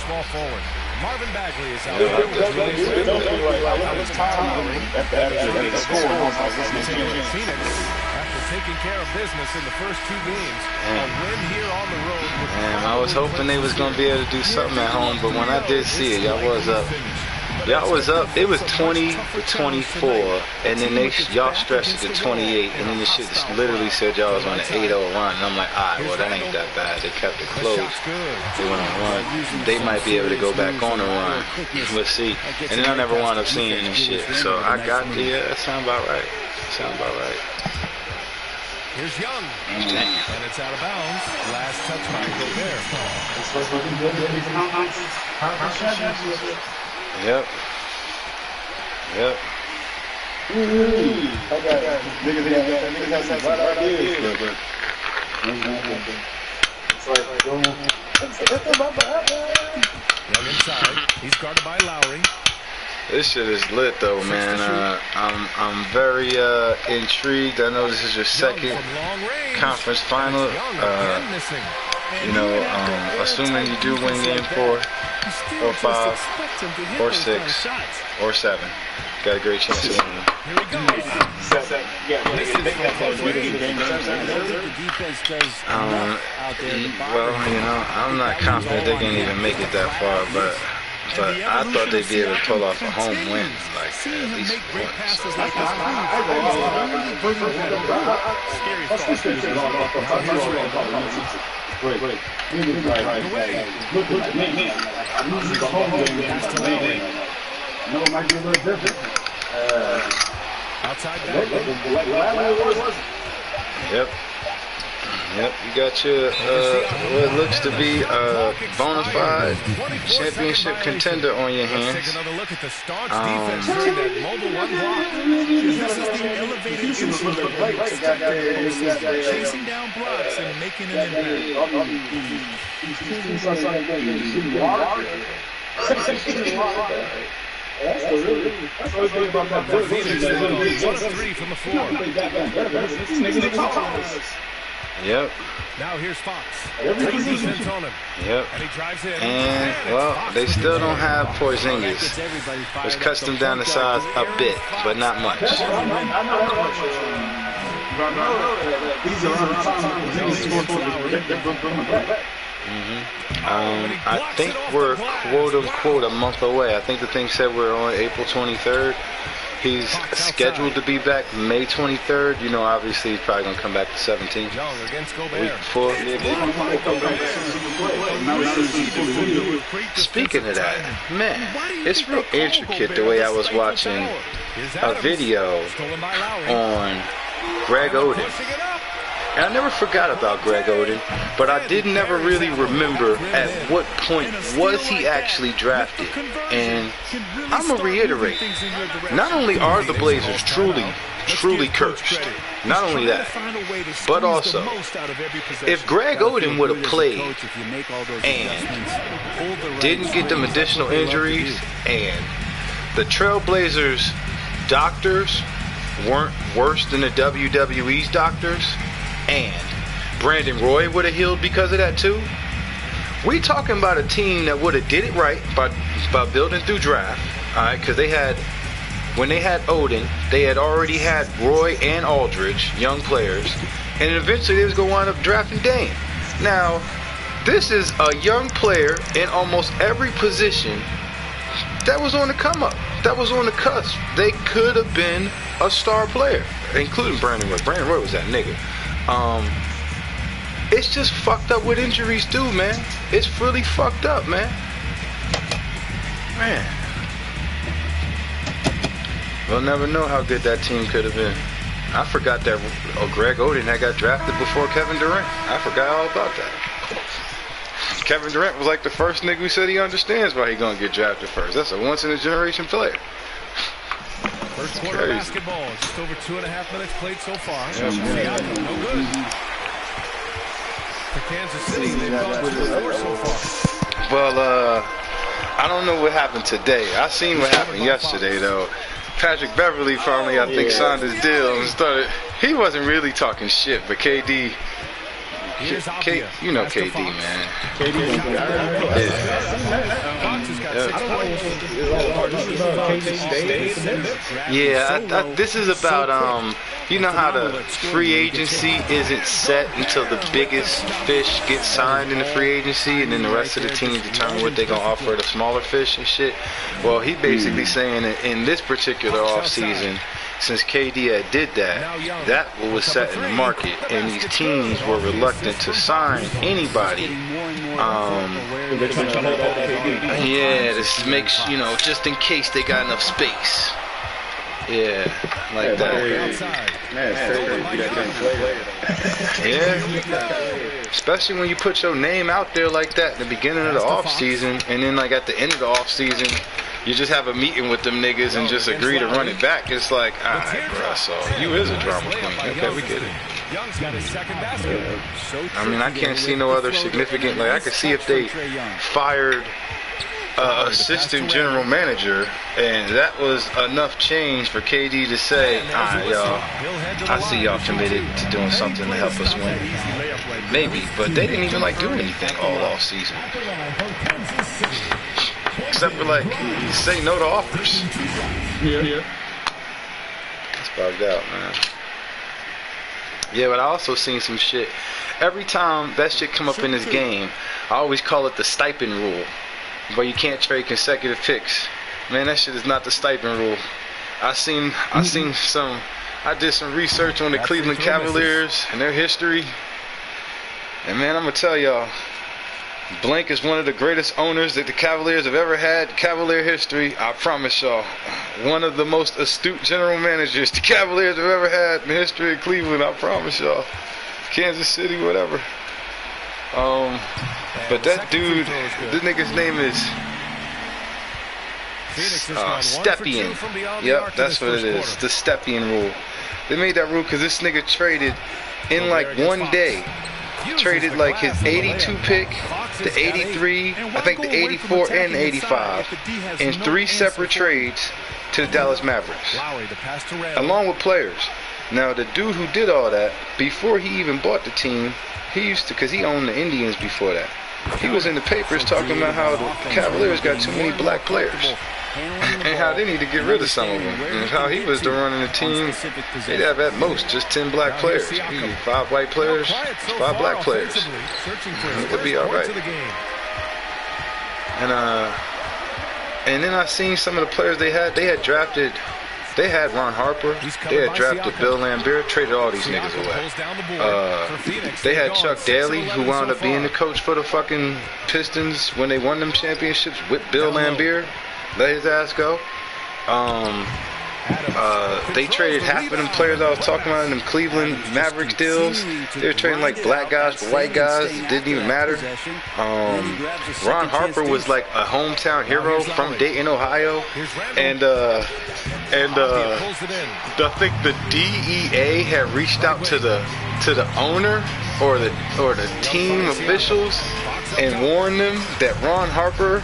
Small forward. Marvin Bagley is out there. Phoenix, after taking care of business in the first 2 games, a win here on the road. I was hoping they was gonna be able to do something at home, but when I did see it, y'all was up. Y'all was up. It was 20-24, and then y'all stretched it to 28, and then the shit literally said y'all was on an 8-0 run. And I'm like, all right, well that ain't that bad. They kept it close. They went on a run. They might be able to go back on a run. Let's see. And then I never wound up seeing any shit. So I got that sound about right. Here's Young. And it's out of bounds. Last touch by Gobert. Yep. Young inside. He's guarded by Lowry. This shit is lit though, man. I'm very intrigued. I know this is your second conference final. Assuming you do win game 4 or 5 or 6 or 7, got a great chance of winning. Here we go. I'm not confident they can even make it that far, but I thought they'd be able to pull off a home win, like at least Outside back. Yep, you got your what looks to be a bona fide championship contender on your hands. Take another look at the Starks defense during that mobile 1 block. This is the elevated instinct of chasing down blocks and making an impact. That's what it's about. 1 of 3 from the floor. Yep. Now here's Fox. Yep. And he drives in. And they still don't have Porzingis, which cuts them down the size a bit, but not much. I think we're quote unquote a month away. I think the thing said we're on April 23rd. He's scheduled to be back May 23rd. You know, obviously he's probably going to come back the 17th. Week before. Speaking of that, man, it's real intricate the way I was watching a video on Greg Oden. And I never forgot about Greg Oden, but I did never really remember at what point was he actually drafted. And I'm going to reiterate, not only are the Blazers truly cursed, not only that, but also, if Greg Oden would have played and didn't get them additional injuries, and the Trailblazers doctors weren't worse than the WWE's doctors, and Brandon Roy would have healed because of that too, we talking about a team that would have did it right by building through draft, alright, because when they had Oden, they had already had Roy and Aldridge, young players, and eventually they was going to wind up drafting Dame. Now, this is a young player in almost every position that was on the come up, that was on the cusp. They could have been a star player, including Brandon Roy. Brandon Roy was that nigga. It's just fucked up what injuries do, man. It's really fucked up, man. We'll never know how good that team could have been. I forgot that Greg Oden had got drafted before Kevin Durant. I forgot all about that. Kevin Durant was like the first nigga who said he understands why he gonna get drafted first. That's a once-in-a-generation player. First quarter basketball, just over 2.5 minutes played so far. Yeah, no good. For Kansas City, they've gone 2-4 so far. Well, I don't know what happened today. I seen what happened yesterday, though. Patrick Beverly finally, I think, signed his deal and started. He wasn't really talking shit, but KD. You know KD, man. Yeah, this is about you know how the free agency isn't set until the biggest fish gets signed in the free agency, and then the rest of the teams determine what they're gonna offer the smaller fish and shit. Well, he basically saying that in this particular offseason, since KD did that, that was set in the market, and these teams were reluctant to sign anybody. Yeah, this makes, just in case they got enough space. Yeah, like that. Yeah, especially when you put your name out there like that in the beginning of the off season, and then like at the end of the off season, you just have a meeting with them niggas and just agree to run it back. It's like, alright, bro, so you is a drama queen. Okay, we get it. I mean, I can't see no other significant, like I could see if they fired assistant general manager, and that was enough change for KD to say, alright, y'all, I see y'all committed to doing something to help us win. Maybe, but they didn't even do anything all off season. Except for say no to offers. Yeah. That's bugged out, man. Yeah, but I also seen some shit. Every time that shit come up in this game, I always call it the stipend rule, where you can't trade consecutive picks. Man, that shit is not the stipend rule. I did some research on the Cleveland Cavaliers and their history. And man, I'm gonna tell y'all, Blank is one of the greatest owners that the Cavaliers have ever had. Cavalier history, I promise y'all. One of the most astute general managers the Cavaliers have ever had in the history of Cleveland, I promise y'all. Kansas City, whatever. But that dude, this nigga's name is Stepien. Yep, that's what it is. The Stepien rule. They made that rule because this nigga traded in 1 day. Traded his 82 pick, the 83, I think the 84 and the 85 in 3 separate trades to the Dallas Mavericks, along with players. Now the dude who did all that, before he even bought the team, he used to, because he owned the Indians before that, he was in the papers talking about how the Cavaliers got too many black players and how they need to get rid of some of them, and how he was the running the team. They'd have at most just 10 black players. 5 white players, 5 black players. It would be all right. And then I seen some of the players they had. They had drafted. They had Ron Harper. They had drafted Bill Laimbeer. Traded all these niggas away. They had Chuck Daly, who wound up being the coach for the fucking Pistons when they won them championships with Bill Laimbeer. Let his ass go. They traded half of them players I was talking about in them Cleveland Mavericks deals. They were trading black guys for white guys. It didn't even matter. Ron Harper was a hometown hero from Dayton, Ohio. And I think the DEA had reached out to the owner or the team officials and warned them that Ron Harper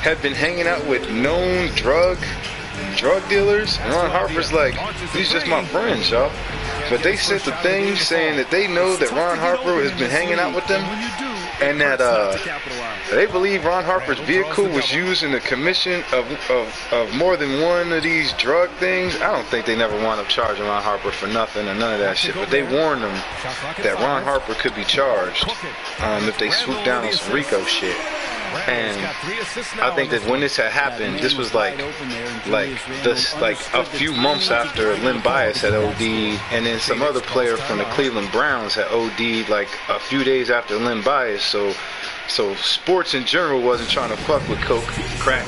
had been hanging out with known drug dealers. And Ron Harper's like, these just my friends, y'all. But they sent the thing saying that they know that Ron Harper has been hanging out with them, and that they believe Ron Harper's vehicle was used in the commission of more than one of these drug things. I don't think they never wound up charging Ron Harper for nothing or none of that shit, but they warned them that Ron Harper could be charged if they swoop down on some RICO shit. And I think that when this had happened, this was a few months after Len Bias had OD'd, and then some other player from the Cleveland Browns had OD'd a few days after Len Bias. So sports in general wasn't trying to fuck with coke, crack,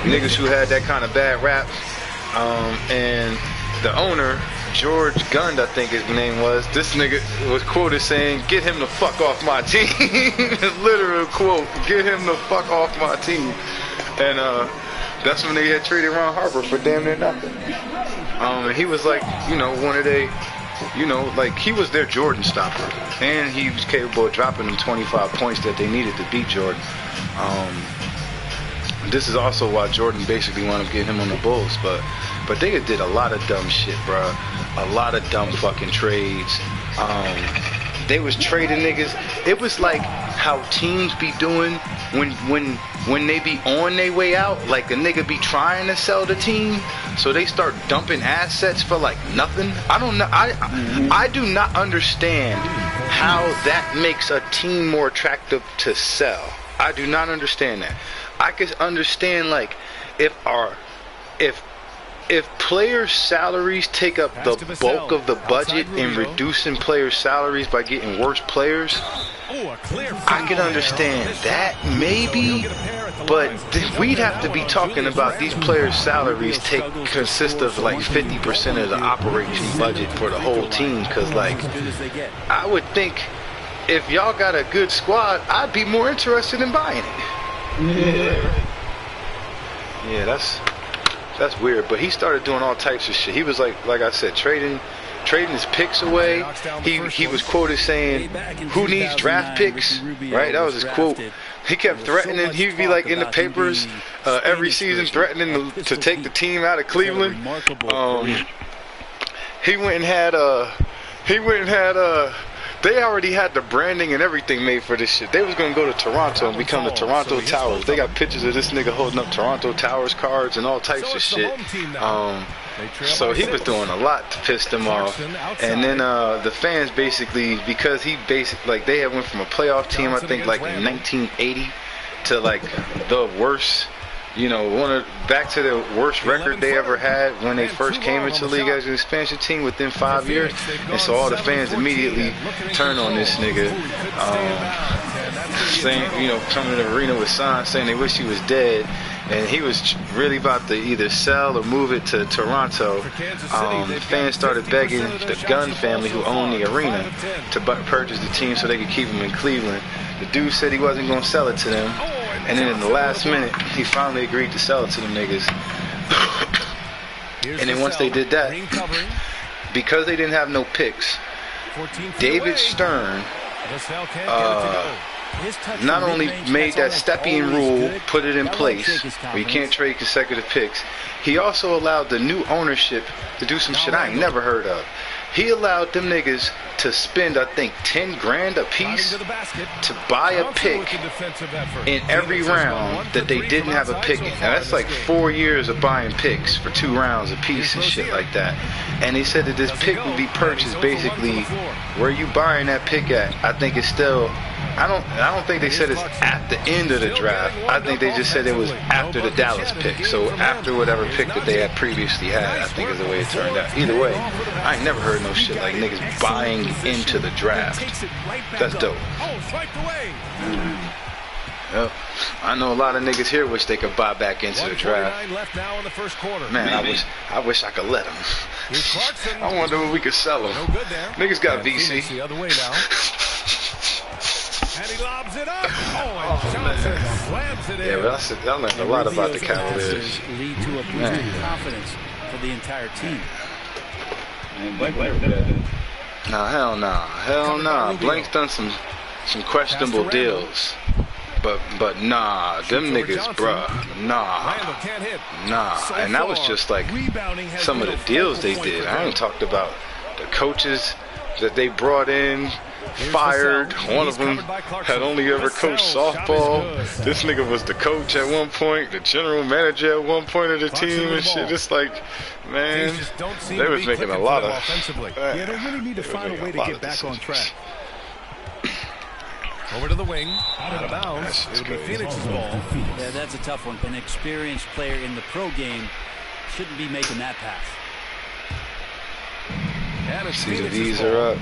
niggas who had that kind of bad rap. And the owner, George Gund, I think his name was. This nigga was quoted saying, "Get him the fuck off my team." Literal quote, "Get him the fuck off my team." And that's when they had traded Ron Harper for damn near nothing. And he was one of they, he was their Jordan stopper, and he was capable of dropping them 25 points that they needed to beat Jordan. this is also why Jordan basically wound up getting him on the Bulls. But they did a lot of dumb shit, bro. A lot of dumb fucking trades. They was trading niggas. It was like how teams be doing when they be on their way out. Like a nigga be trying to sell the team, so they start dumping assets for like nothing. I don't know. I do not understand how that makes a team more attractive to sell. I do not understand that. I could understand like if players' salaries take up the bulk of the budget in reducing players' salaries by getting worse players, I can understand that maybe, but we'd have to be talking about these players' salaries consist of like 50% of the operating budget for the whole team, because like I would think if y'all got a good squad, I'd be more interested in buying it. Yeah, that's weird, but he started doing all types of shit. He was like I said, trading his picks away. He was quoted saying, "Who needs draft picks?" Right? That was his quote. He kept threatening. He'd be like in the papers every season threatening to take the team out of Cleveland. He went and had they already had the branding and everything made for this shit. They was gonna go to Toronto and become the Toronto Towers. They got pictures of this nigga holding up Toronto Towers cards and all types of shit. So he was doing a lot to piss them off. And then the fans basically, because like they had went from a playoff team, I think like in 1980 to like the worst. You know, back to the worst record they ever had when they first came into the league as an expansion team within 5 years. And so all the fans immediately turn on this nigga, saying, you know, coming to the arena with signs saying they wish he was dead. And he was really about to either sell or move it to Toronto. The fans started begging the Gunn family, who owned the arena, to purchase the team so they could keep him in Cleveland. The dude said he wasn't going to sell it to them. And then in the last minute, he finally agreed to sell it to them niggas. And then once they did that, because they didn't have no picks, David Stern not only made that Stepien rule, put it in place, where you can't trade consecutive picks, he also allowed the new ownership to do some shit I ain't never heard of. He allowed them niggas to spend, I think, 10 grand a piece to buy a pick in every round that they didn't have a pick in. Now that's like 4 years of buying picks for 2 rounds a piece and shit like that. And he said that this pick would be purchased basically where you buying that pick at. I think it's still, I don't think they said it's at the end of the draft. I think they just said it was after the Dallas pick. So after whatever pick that they had previously had, I think is the way it turned out. Either way, I ain't never heard no shit like niggas buying into the draft. That's dope. Yep. I know a lot of niggas here wish they could buy back into the draft. Man, I wish I could let them. I wonder if we could sell them. Niggas got VC. And he lobs it up. Oh, and Johnson slams it in. Yeah, but I learned a lot about the Cavaliers. Lead to a boost in confidence for the entire team. Nah, hell nah. Hell nah. Blank's done some questionable deals. But nah, them niggas, bruh, nah. And that was just like some of the deals they did. I ain't talked about the coaches that they brought in, fired. One of them had only ever coached softball. This nigga was the coach at one point, the general manager at one point of the team and shit. It's like, man, they was making a lot of. Yeah, they really need to find a way to get back on track. Over to the wing, out of bounds. It'll be Phoenix's ball. Yeah, that's a tough one. An experienced player in the pro game shouldn't be making that pass. And it's See, Phoenix's these ball. are up.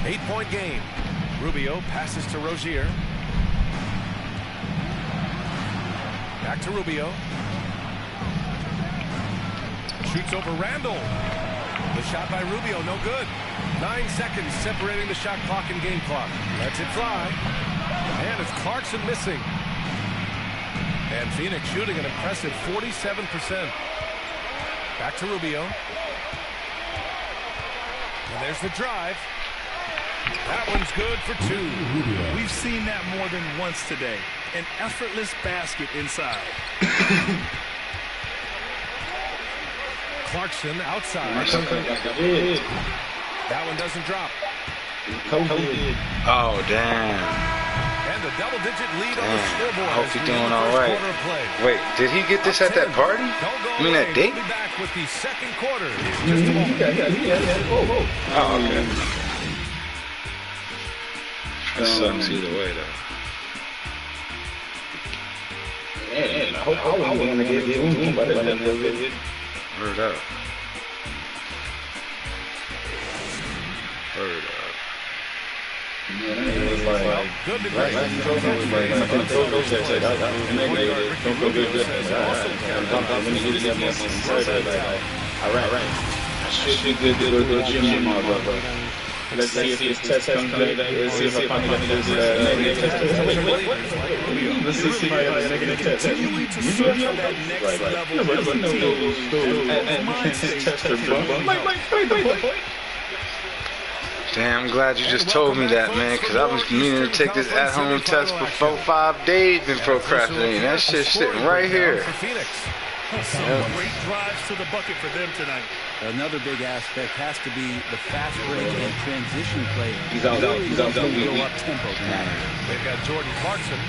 8-point game. Rubio passes to Rozier. Back to Rubio. Shoots over Randall. The shot by Rubio, no good. 9 seconds separating the shot clock and game clock. Lets it fly. And it's Clarkson missing. And Phoenix shooting an impressive 47%. Back to Rubio. And there's the drive. That one's good for 2. We've seen that more than once today. An effortless basket inside. Clarkson outside. That one doesn't drop. Oh, damn. And the double-digit lead on the scoreboard. I hope he's doing all right. Wait, did he get this at that party? I mean, that date? We'll be back with the second quarter in just a moment. Oh, okay. That sucks either way, though. Man, I hope I wasn't going to get it. Word up. Word up. Yeah, it was like, good to right, I think Coach said, don't feel good. When he hit that one, all right. I should be good to go to the gym tomorrow, bro. Let's see if this test comes back. Let's see if I can get this negative test. Wait. Let's see if I have a negative test. You know that next level. Damn, I'm glad you just told me that, man, because I was meaning to take this at-home test for 4-5 days and procrastinating. That shit's sitting right here. Some great drives to the bucket for them tonight. Another big aspect has to be the fast break and transition play. He's out. Go up tempo. They've got Jordan Clarkson,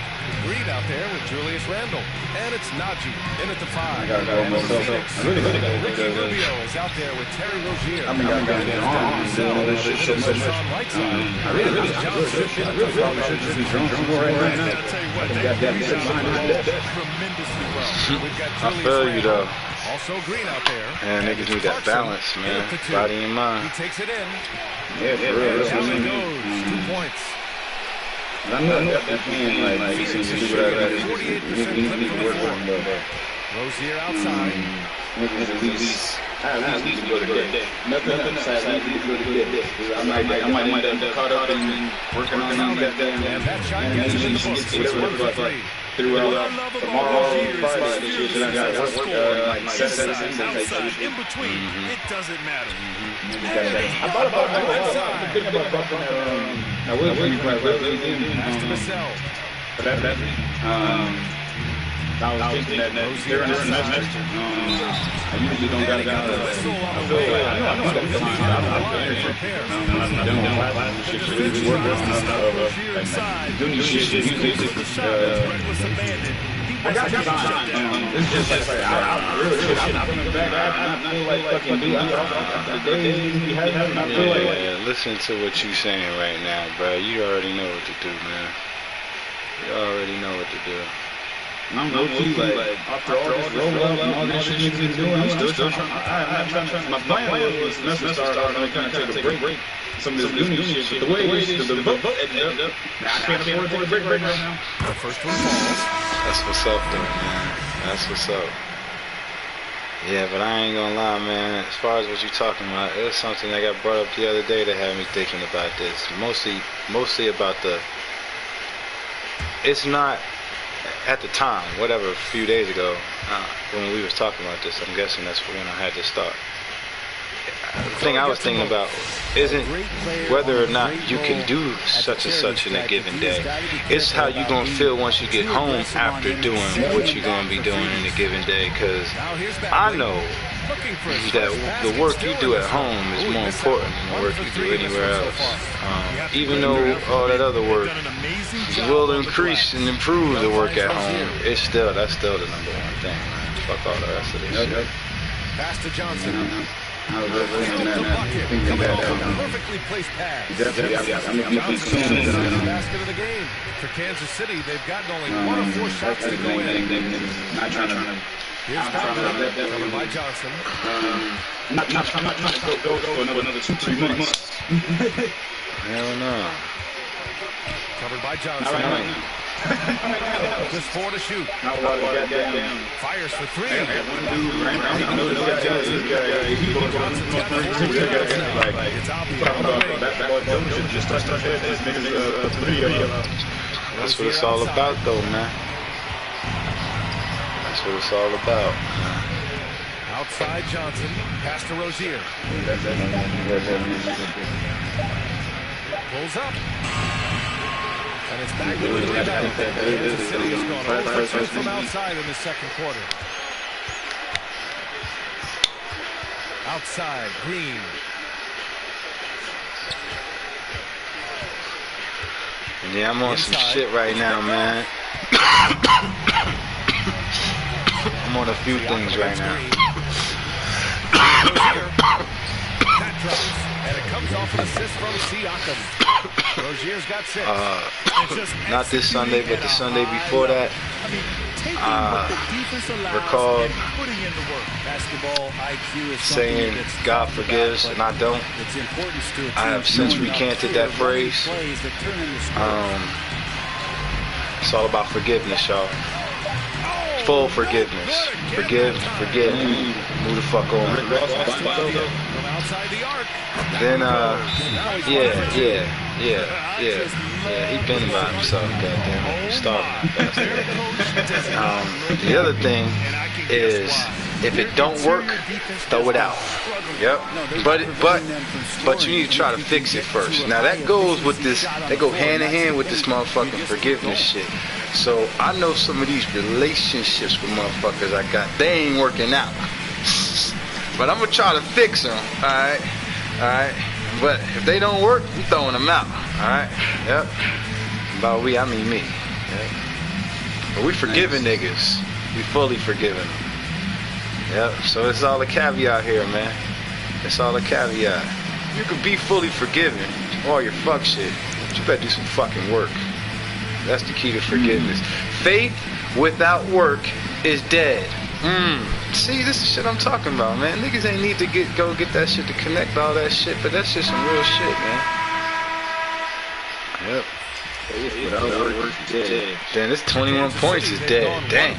Green out there with Julius Randle, and it's Najee in at the 5. And Phoenix, Ricky Rubio is out there with Terry Rozier. I mean, I'm doing this shit so much. I really should be drunk right now. I'll tell you what, they tremendously well. We've got I feel you, though. Also Green out there. And niggas need that balance, man. Body and mind. He takes it in. Yeah, for real. That's what I Down he mean. goes. 2 points. I know that man, like, he seems to do whatever. We need to work on him, though. Rozier outside. At least go to bed. Nothing outside. At least go to bed. I might end up caught up in working on that damn. And that shot gets him in the books. It's 1 for 3. Throughout tomorrow, Friday, shit I got work like Outside, 7 in between, it doesn't matter. I thought about I will bring you back. Pass to Vassell. I was thinking that they're in this semester. I usually don't got The whistle on the way. I know I'm doing I got time. It's just like I'm real shit. I'm coming back. I feel like fucking the days we have. I feel like Listen to what you saying right now, bro. You already know what to do, man. You already know what to do. I'm low-key, like, after all this roll-up and all this shit you've been doing, I'm still trying. I'm trying to. My plan was semester start off and kind of take a break. Some of this uni shit, but the way it is, the boat ended up. I can't afford to take a break right now. The first one falls. That's what's up, though, man. That's what's up. Yeah, but I ain't gonna lie, man. As far as what you're talking about, it was something that got brought up the other day that had me thinking about this. Mostly about the. It's not. At the time, whatever, a few days ago, when we was talking about this, I'm guessing that's when I had this thought. The thing I was thinking about isn't whether or not you can do such and such in a given day. It's how you gonna feel once you get home after doing what you're gonna be doing in a given day. Because I know that the work you do at home is more important than the work you do anywhere else. Even though all that other work will increase and improve the work at home, that's still the number one thing, man. Fuck all the rest of this shit. Pass to Johnson. I was thinking that Perfectly placed pass. I'm Johnson is the basket of the game. For Kansas City, they've gotten only 1 of 4 shots to go in. Not trying to. Here's covered by Johnson. Not trying to go for another 2-3 months. Hell no. Covered by Johnson. Just 4 to shoot. Fires for 3. That's what it's all about, though, man. That's what it's all about. Outside Johnson. Pass to Rozier. Pulls up. And it's back to the rebound. Kansas City has gone 0 for 2 from outside in the second quarter. Outside, Green. Yeah, I'm on some shit right now, man. I'm on a few things right now. That drops, and it comes off an assist from Siakam. Rozier's got 6. Not this Sunday, but the Sunday before that. Recalled saying God forgives, and I don't. I have since recanted that phrase. It's all about forgiveness, y'all. Full forgiveness. Forgive, forget. Move the fuck on. Then, he been by himself, goddamn it. Starving. The other thing is, if it don't work, throw it out. Yep. But you need to try to fix it first. Now that goes with this. They go hand in hand with this motherfucking forgiveness shit. So I know some of these relationships with motherfuckers I got, they ain't working out. But I'm gonna try to fix them. All right. But if they don't work, I'm throwing them out. All right. Yep. By we, I mean me. Yep. But we forgiving niggas. We fully forgiving them. Yep. So it's all a caveat here, man. It's all a caveat. You can be fully forgiven all your fuck shit, but you better do some fucking work. That's the key to forgiveness. Faith without work is dead. See, this is shit I'm talking about, man. Niggas ain't need to go get that shit to connect all that shit, but that's just some real shit, man. Yep. Then this 21 points is dead. Dang.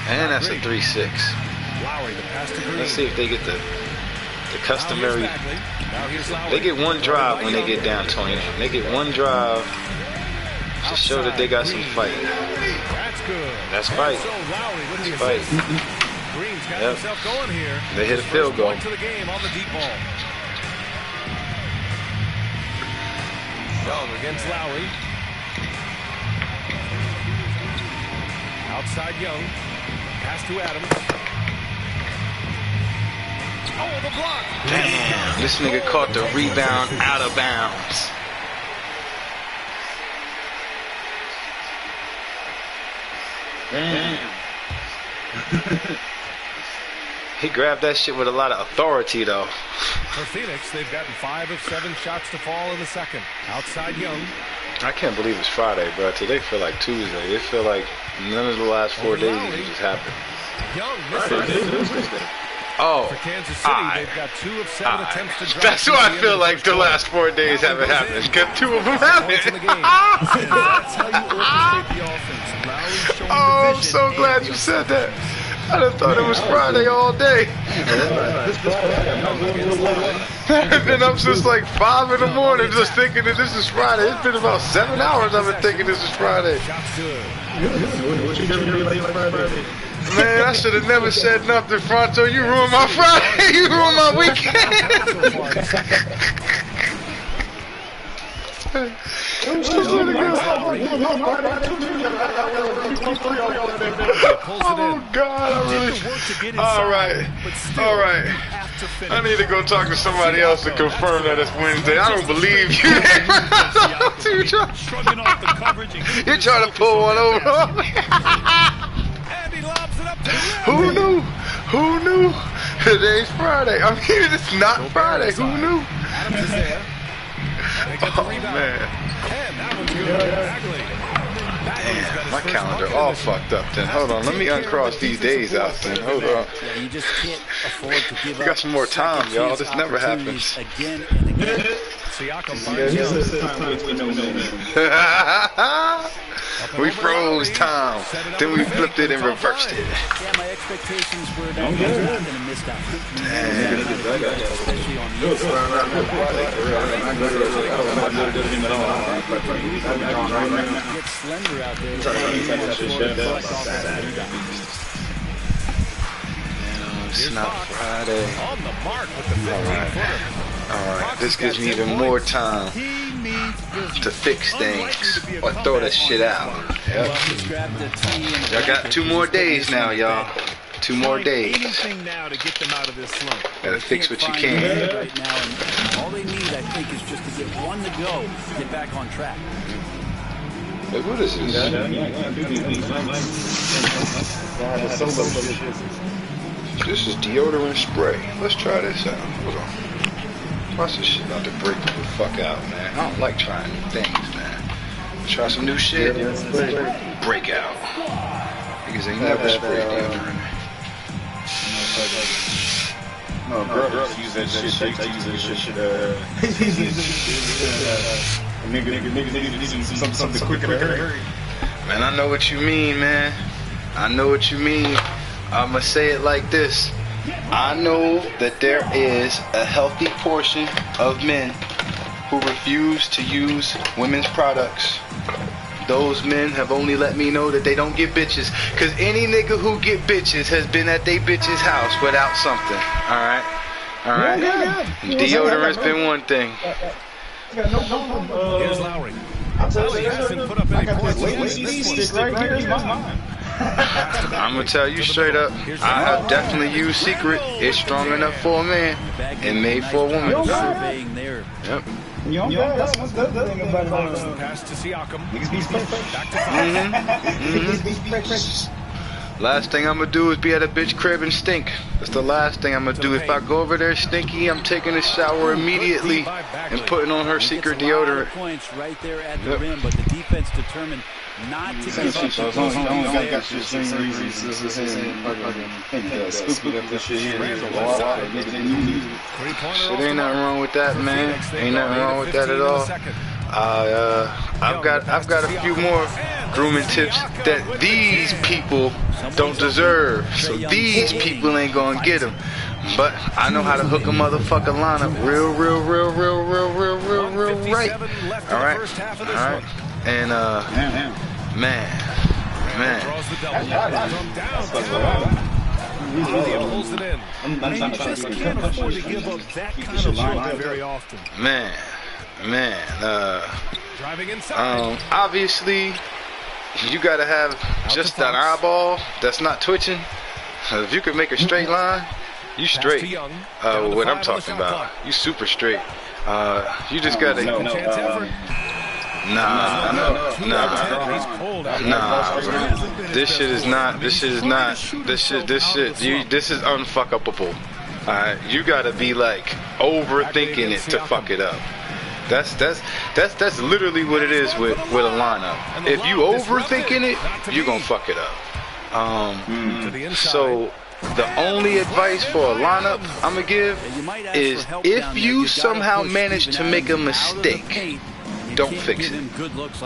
And that's a 3-6. Let's see if they get the customary. They get one drive when they get down 20. They get one drive to show that they got some fight. That's fight. That's fight. Yep. They hit a field goal. Young against Lowry. Outside Young. Pass to Adams. Oh, the block. Damn, this nigga caught the rebound out of bounds. Damn. He grabbed that shit with a lot of authority, though. For Phoenix, they've gotten 5 of 7 shots to fall in the second. Outside Young. I can't believe it's Friday, bro. Today feel like Tuesday. It feel like none of the last 4 days just happened. Young misses. Oh, for Kansas City, they've got 2 of 7 attempts to drive. That's why I feel like the last 4 days haven't happened. Because 2 of them happened. That's how you orchestrate the offense. Oh, I'm so glad you said that. I done thought it was Friday all day. I've been up since like 5 in the morning just thinking that this is Friday. It's been about 7 hours I've been thinking this is Friday. Man, I should have never said nothing, Fronto. You ruined my Friday. You ruined my weekend. Oh God, I really. All right. I need to go talk to somebody else to confirm that it's Wednesday. I don't believe you. You're trying to pull one over on me. Who knew? Who knew? Today's Friday. I mean, it's not Friday. Who knew? Oh man. Damn, my calendar all fucked up then. Hold on, let me uncross these days out then. Hold on. We got some more time, y'all. This never happens. We froze time, then we flipped it and reversed it. Yeah, my expectations were that he was not going to miss that. Get slender out there. It's not Friday. On the mark with the 15-footer. Alright, this gives me even more time to fix things or throw that shit out. Yep. I got 2 more days now, y'all. 2 more days. Gotta fix what you can. Right now, and all they need, I think, is just to get one to go, get back on track. Hey, what is this? This is deodorant spray. Let's try this out. Hold on. Watch this shit about to break the fuck out, man. I don't like trying new things, man. Try some new shit. Break out. Because they never spray deodorant. No, girls use that shit. They use that shit. Niggas need something quicker to hurry. Man, I know what you mean, man. I know what you mean. I'ma say it like this. I know that there is a healthy portion of men who refuse to use women's products. Those men have only let me know that they don't get bitches. Cause any nigga who get bitches has been at they bitch's house without something. Alright? Alright? Deodorant's been one thing. Here's Lowry. Lowry hasn't put up any points in this one. I'm gonna tell you straight up, I have definitely used Secret. It's strong enough for a man and made for a woman. Yep. That's what's the thing about Pass to Siakam. Back to Last thing I'm gonna do is be at a bitch crib and stink. That's the last thing I'm gonna do. If I go over there stinky, I'm taking a shower immediately and putting on her Secret deodorant. Points right there at the rim, but the defense determined not to give up. Shit, ain't nothing wrong with that, man. Ain't nothing wrong with that at all. I've got a few more grooming tips that these people don't deserve. So these people ain't gonna get them. But I know how to hook a motherfucking lineup real right. Alright? Alright? And man. Pulls it in. Can't afford to give up that kind of shot very often. Man. Driving inside. Obviously, you gotta have just that eyeball that's not twitching. If you could make a straight line, you straight. What I'm talking about, you super straight. You just gotta. Nah. This shit is not. This shit. This is unfuckable. Alright, you gotta be like overthinking it to fuck it up. That's literally what it is with a lineup. If you overthinking it, you gonna fuck it up. So the only advice for a lineup I'm gonna give is if you somehow manage to make a mistake, don't fix it.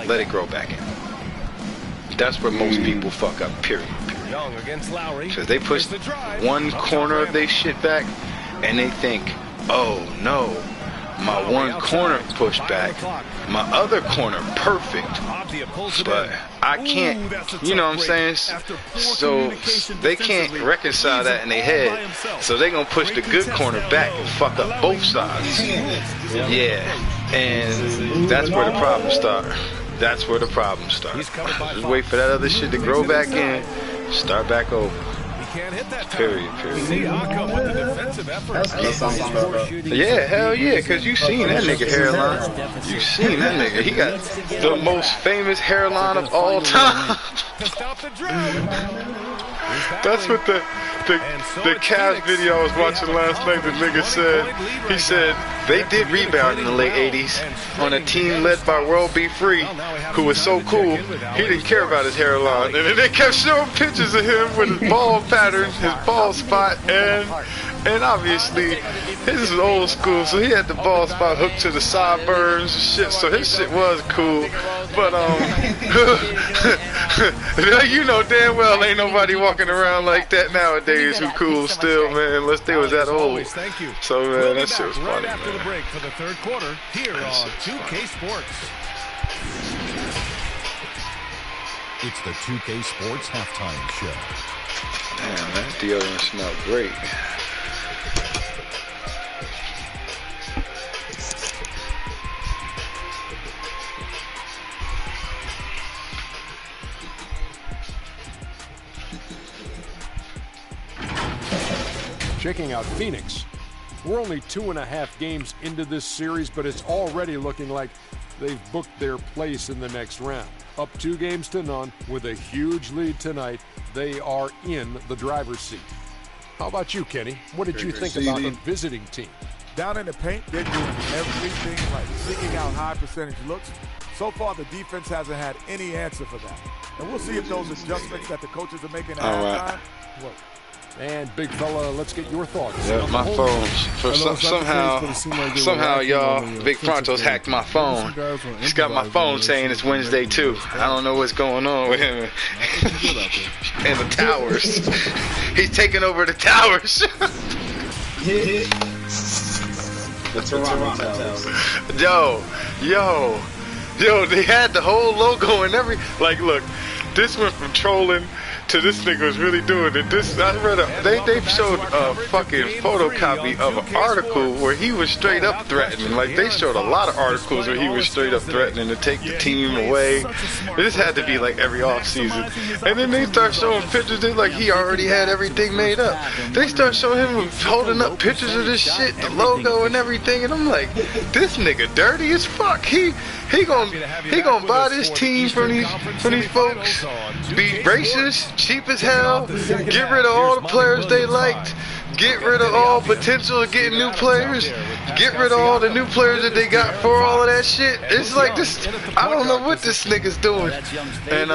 Let it grow back in. That's where most people fuck up, period. Because they push one corner of their shit back and they think, oh no, my one corner pushed back, my other corner perfect, but I can't, you know what I'm saying? So they can't reconcile that in their head, so they gonna push the good corner back and fuck up both sides. Yeah, and that's where the problems start. That's where the problems start. Just wait for that other shit to grow back in, start back over. Period. Yeah, hell yeah, cause you seen that nigga hairline. You seen that nigga. He got the most famous hairline of all time. That's what the Cavs video I was watching last night, the nigga said. He said they did rebound in the late 80s on a team led by World Be Free, who was so cool, he didn't care about his hairline. And then they kept showing pictures of him with his bald pattern, his bald spot, and obviously his is old school, so he had the bald spot hooked to the sideburns and shit, so his shit was cool. But you know damn well ain't nobody walking around like that nowadays who cool still, man, unless they was that old. So man, that shit was funny, man. After the break for the third quarter here on 2K Sports. It's the 2K Sports halftime show. Damn, that deodorant smelled great. Checking out Phoenix. We're only 2.5 games into this series, but it's already looking like they've booked their place in the next round. Up 2 games to none with a huge lead tonight. They are in the driver's seat. How about you, Kenny? What did you think about the visiting team? Down in the paint, they're doing everything right, seeking out high percentage looks. So far, the defense hasn't had any answer for that. And we'll see if those adjustments that the coaches are making at halftime work. And big fella, let's get your thoughts. Yeah, my phone. Somehow, y'all, Big Fronto's hacked my phone. He's got my phone saying it's Wednesday too. I don't know what's going on with him. And the towers. He's taking over the towers. The Toronto Towers. Yo, they had the whole logo and like, look, this went from trolling to this nigga was really doing it. They showed a fucking photocopy of an article where he was straight up threatening. Like, they showed a lot of articles where he was straight up threatening to take the team away. This had to be like every off season. And then they start showing pictures that like he already had everything made up. They start showing him holding up pictures of this shit, the logo and everything, and I'm like, this nigga dirty as fuck. He gonna buy this team from these folks, be racist, cheap as hell, get rid of all the players they liked, get rid of all potential of getting new players, get rid of all the new players that they got for all of that shit. It's like this, I don't know what this nigga's doing. And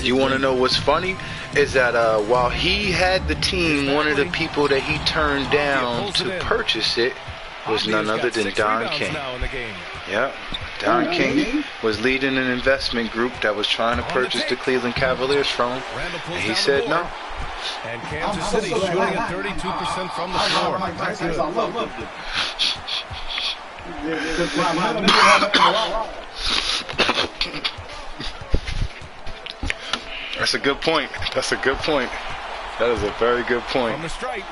you want to know what's funny? Is that while he had the team, one of the people that he turned down to purchase it was none other than Don King. Yep. Don King was leading an investment group that was trying to purchase the Cleveland Cavaliers from him, and he said no. And Kansas City shooting at 32% from the floor. That's a good point. That's a good point. That is a very good point. On the strike.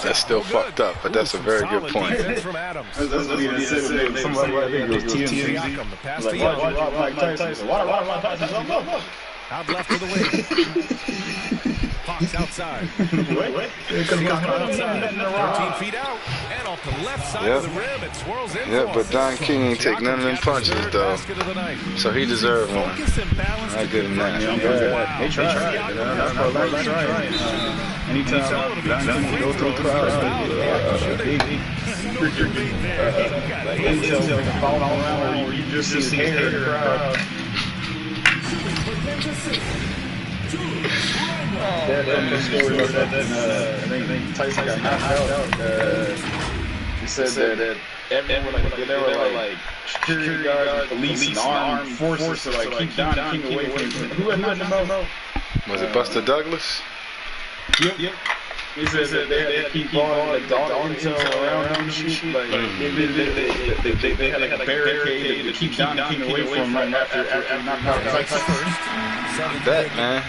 That's still fucked up, but that's a very good point. From Adams. Out left to the wing. Hawks outside. 13 feet out. And off the left side of the rim, it swirls in. Yeah, but Don King ain't take none of them punches, though. So he deserved one. I give him that. They tried. Anytime Don King go through the crowd, intel fall around where you just see hair in the crowd. That story was that I think Tyson got knocked out. He said that everyone there were like security guards, police, and armed forces to like keep Don King away from him. Who had knocked him out? Was it Buster Douglas? Yep. He said that they had to keep all the intel around him and shit. Like they had like a barricade to keep Don King away from him right after knocking out Tyson. Bet, man.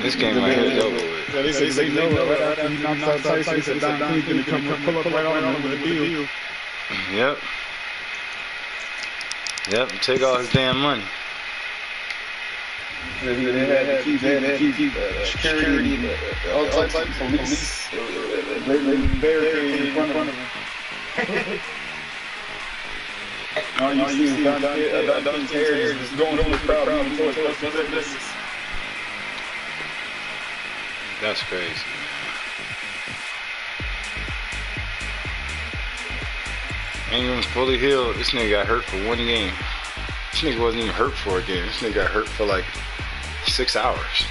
This game right here is over with. So they know right after he knocks out Tyson, he said Don King's gonna come pull up right on with the deal. Yep, and take all his damn money. They had to keep security and all types of police barricade in front of him. All you see is Don King's hair just going over the crowd. That's crazy. Ingram's fully healed. This nigga got hurt for 1 game. This nigga wasn't even hurt for a game. This nigga got hurt for like 6 hours.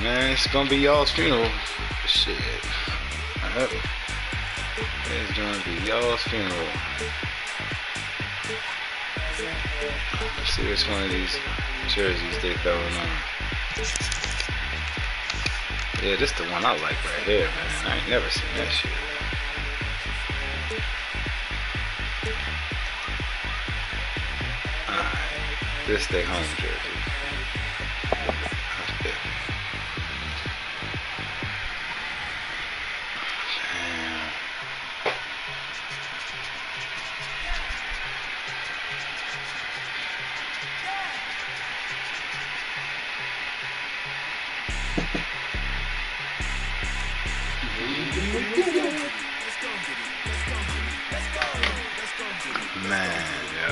Man, it's gonna be y'all's funeral. Shit. It's gonna be y'all's funeral. Let's see which one of these jerseys they throwing on. Yeah, this the one I like right here, man. I ain't never seen that shit. Alright, this they home jersey. Man, yo.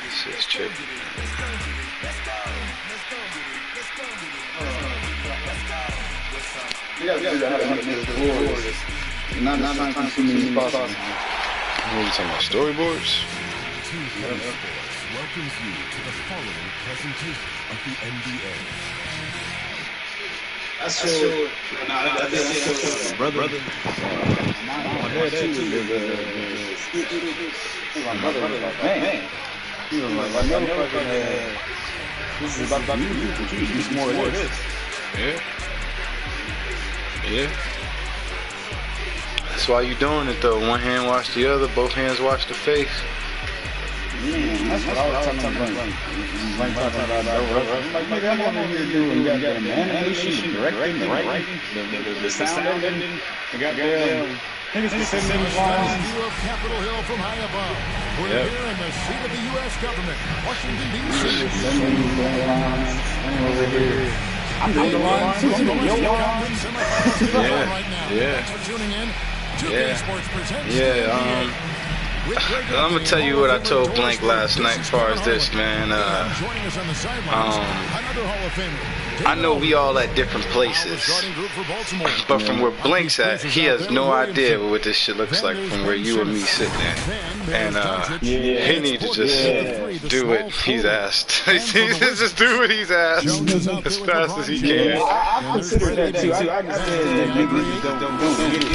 This is tricky. Yeah, not consuming spots. What are you talking about, storyboards? Welcomes you to the following presentation of the NBA. That's true. Brother. My brother was like, man. He was like, this is about you. It's more of this. Yeah. Yeah. That's why you doing it though. One hand wash the other, both hands wash the face. Yeah, that's what I was talking about. Like, nigga, I'm over here doing goddamn animation, directing, writing, the sound editing, the goddamn. Niggas can send me lines. View of Capitol Hill from high above. We're here in the seat of the U.S. government, Washington, D.C. Over here. I'm doing the line too. I'm doing your line. Yeah. Thanks for tuning in. 2K Sports presents I'm gonna tell you what I told Blank last night as far as this, man. I know we all at different places, but from where Blank's at, he has no idea what this shit looks like from where you and me sitting at. And he needs to just do what he's asked. He needs to just do what he's asked as fast as he can. I consider that too. I said that niggas don't get it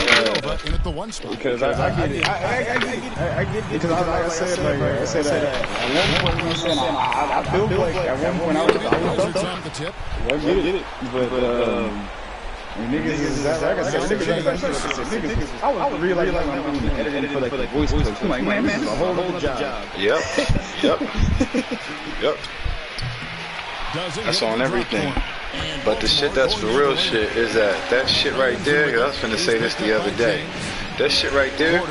because I get it. I get it because I said that at one point I feel like at one point I was I get it, but niggas is like I said, niggas. I was realizing like I'm doing the editing for like the voice clips. I'm like, man, it's a whole job. Yep. That's on everything. But the shit that's for real shit is that shit right there. I was finna say this the other day. That shit right there,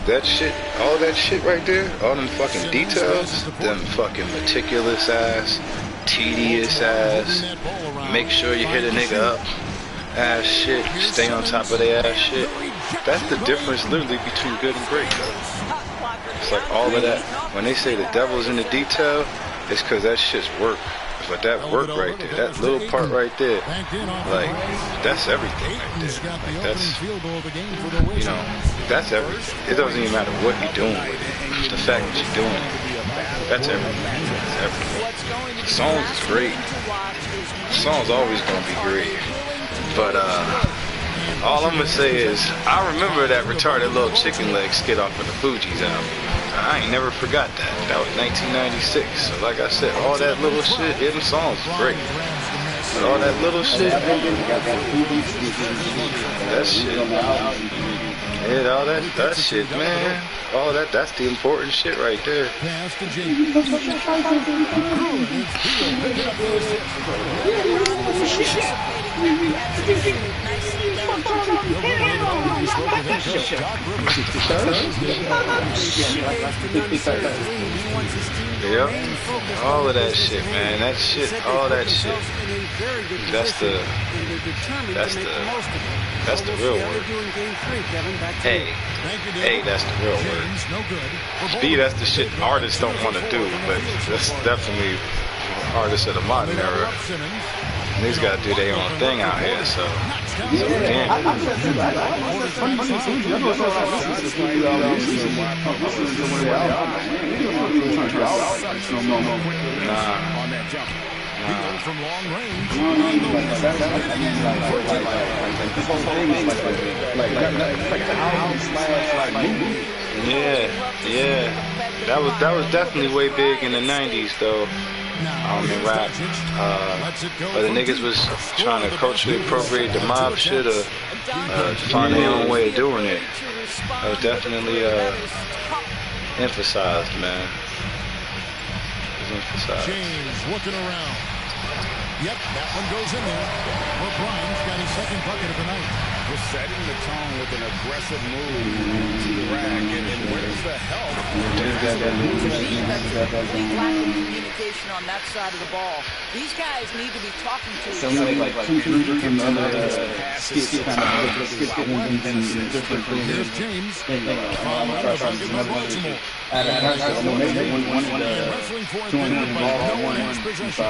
that shit, all that shit right there, all them fucking details, them fucking meticulous ass, tedious ass, make sure you hit a nigga up ass shit, stay on top of their ass shit. That's the difference literally between good and great, though. It's like all of that. When they say the devil's in the detail, it's because that shit's work. But that work right there, that little part right there, like, that's everything right there. Like, that's, you know, that's everything. It doesn't even matter what you're doing with it. The fact that you're doing it, that's everything. That's everything. The songs is great. The song's always gonna be great. But, all I'm gonna say is, I remember that retarded little chicken leg skit off of the Fugees album. I ain't never forgot that. That was 1996. So like I said, all that little shit, them songs is great. But all that little shit, that shit, yeah, all that shit, man. All that's the important shit right there. Yep, all of that shit, man. That shit, all that shit. That's the real word. Hey, that's the real word. B, that's the shit artists don't want to do, but that's definitely artists of the modern era. Niggas gotta do their own thing out here, so we can't. From long range. Yeah. That was definitely way big in the 90s though. In rap. But the niggas was trying to culturally appropriate the mob shit or find their own way of doing it. That was definitely emphasized, man. It was emphasized. James looking around. Yep, that one goes in there. O'Brien's got his second bucket of the night. Just setting the tone with an aggressive move to the rack. And where's the help? That's a complete lack of communication on that side of the ball. These guys need to be talking to each other. Here's James. Baltimore. Wrestling for it by no next possession.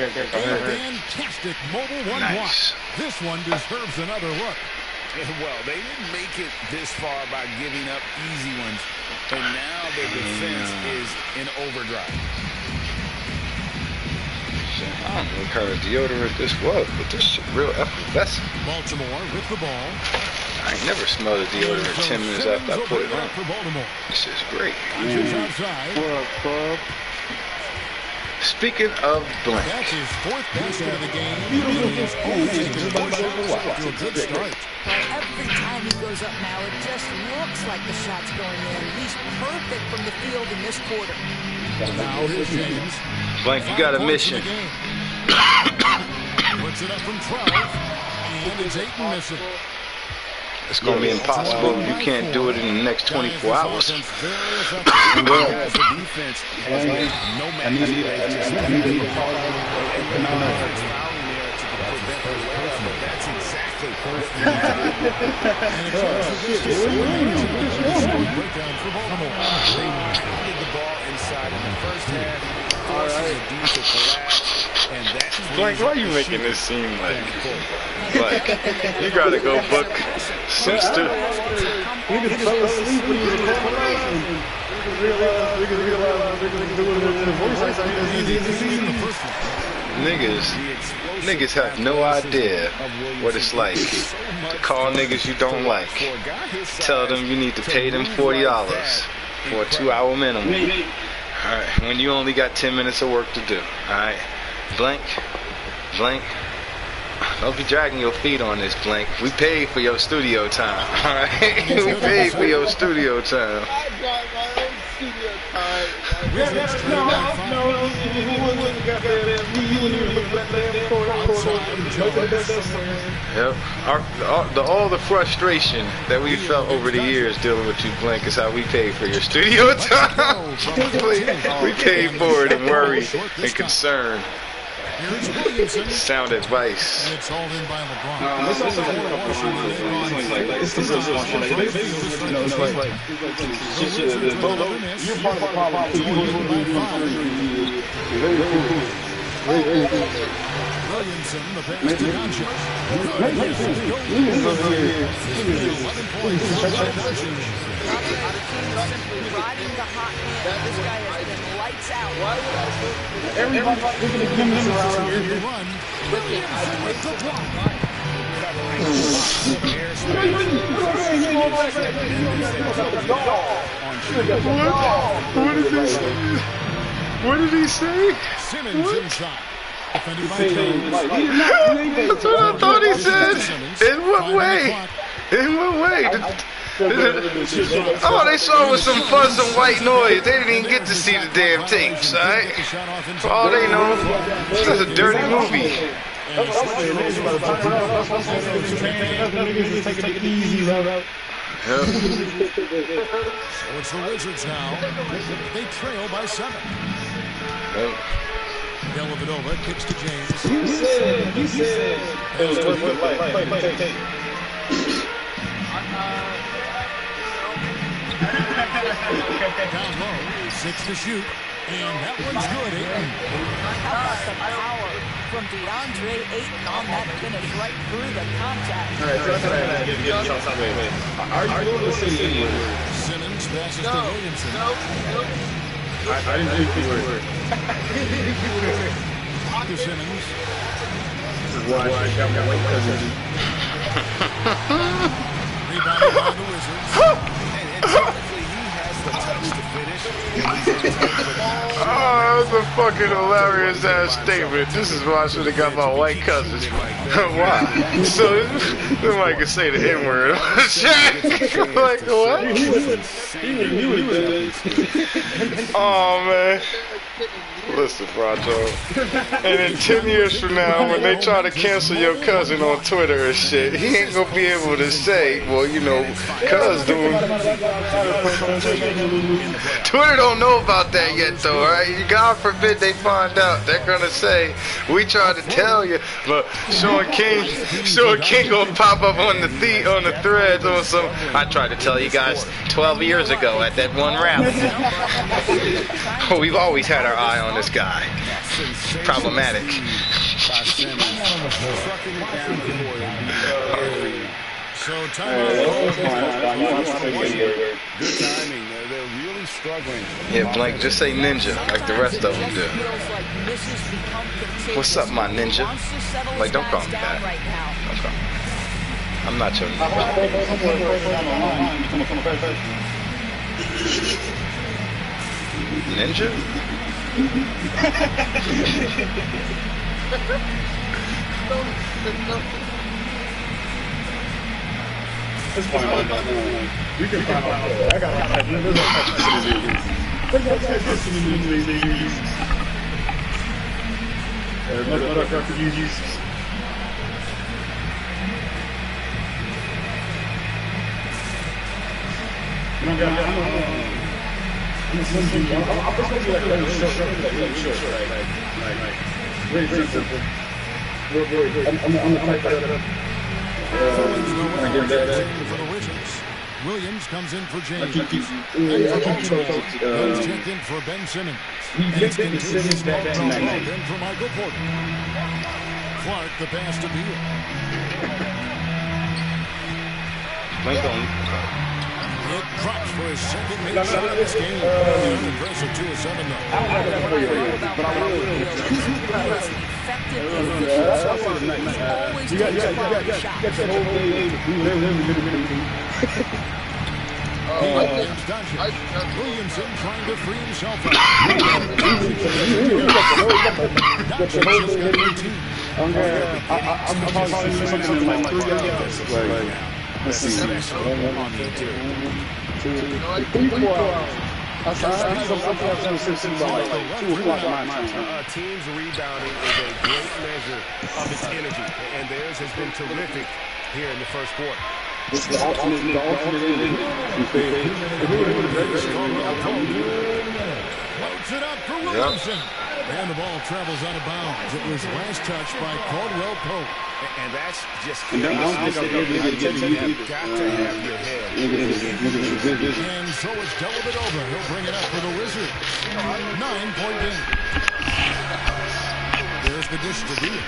Fantastic mobile one block. This one deserves another look. Well, they didn't make it this far by giving up easy ones, and now their defense is in overdrive. I don't know what kind of deodorant this was, but this is real effervescent. Baltimore with the ball. I ain't never smelled a deodorant 10 minutes after I put it on. This is great. Speaking of blank. That's his fourth basket of the game. He is only to a good start. Every time he goes up now, it just looks like the shot's going in. He's perfect from the field in this quarter. Now here's James. Blank, you got a mission. Puts it up from 12, and it's 8 and missing. It's going to be impossible if you can't do it in the next 24 hours. Blank, why are you making this seem like you gotta go book some students? Niggas have no idea what it's like to call niggas you don't like. Tell them you need to pay them $40 for a 2-hour minimum. Alright, when you only got 10 minutes of work to do. Alright, blank. Don't be dragging your feet on this, blank. We paid for your studio time, alright? We paid for your studio time. I got my own studio time. Yep. All the frustration that we felt over the years dealing with you, blank, is how we paid for your studio time. We paid for it in worry and concern. Sound advice. It's all in by LeBron. You're part of the problem. Williamson, the pass to Doncic. Simply riding the hot hand. This guy has been lights out. Everybody's looking at him around here. What did he say? Simmons inside. That's what I thought he said. In what way? In what way? All they saw was some fuzz and white noise. They didn't even get to see the damn tapes, alright? For all they know, this is a dirty movie. So it's the Wizards now. They trail by 7. Dellavedova kicks to James. You said. Down low, 6 to shoot, and that one's good. How about the power from DeAndre Ayton on that finish right through the contact? All right, wait. Are you going to say anyway? Simmons passes to Williamson. No. I didn't think you were. To Simmons. This is why I got my white cousin. Rebounded by the Wizards. And typically he has the touch to finish. Oh, a fucking hilarious ass statement. This is why I should have got my white cousins. Why? So this might can say the N word. Like what? Oh man. Listen, Fracho. And in 10 years from now, when they try to cancel your cousin on Twitter and shit, he ain't gonna be able to say, well, you know, cuz doing. Twitter don't know about that yet, though, right? God forbid they find out. They're gonna say, we tried to tell you, but Sean King gonna pop up on the threads on some. I tried to tell you guys 12 years ago at that one rally. We've always had our eye on this guy. Problematic. So good timing. They're really struggling. Yeah, Blank, just say ninja like the rest of them do. What's up, my ninja? Like, don't call me that. Okay. I'm not your ninja. Ninja? It's fine. We can find out. I got Williams comes in for James. And for Baltimore, Jones checked in for Ben Simmons. And it's continuous ball drop in for Michael Porter. Clark, the pass to Beal. It drops for his second made shot of this game. Impressive 2-7 though. Williamson trying to free himself up. Let's see. Team's rebounding is a great measure of its energy, and theirs has been terrific here in the first quarter. It's the ultimate ending. Floats it up for Williamson. And the ball travels out of bounds. It was last touched by Caldwell Pope. And that's just And you've got to have your head. And so it's Dellavedova. He'll bring it up for the Wizards. 9-point game. There's the dish to Beal.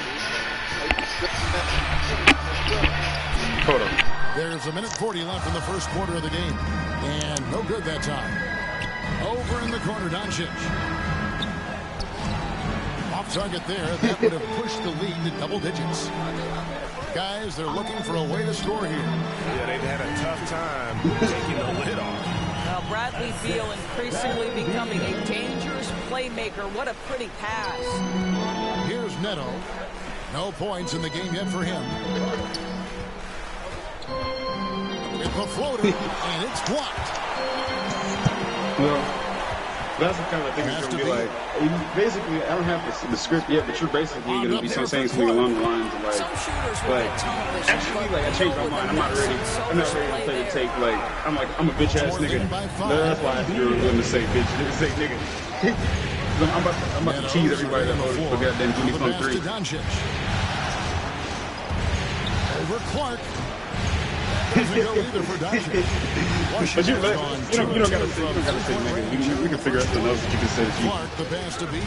Hold on. There's 1:40 left in the first quarter of the game. And no good that time. Over in the corner, Doncic. Off target there. That would have pushed the lead to double digits. Guys, they're looking for a way to score here. Yeah, they've had a tough time taking the lid off. Now Bradley Beal increasingly becoming a dangerous playmaker. What a pretty pass. Here's Neto. No points in the game yet for him. It's a floater, and it's blocked. Well, that's the kind of thing that's going to be like, basically, I don't have the script yet, but you're basically going to be saying something along the lines of actually, I changed my mind. I'm not ready to play the tape. I'm a bitch ass nigga. That's why you're willing to say bitch. Say nigga. I'm about to tease everybody that voted for goddamn Jimmy Funk 3. Over Clark. Doesn't go either for Doncic. But you don't gotta say nigga. We can figure out something else that you can say that you. Clark, the pass to Beal.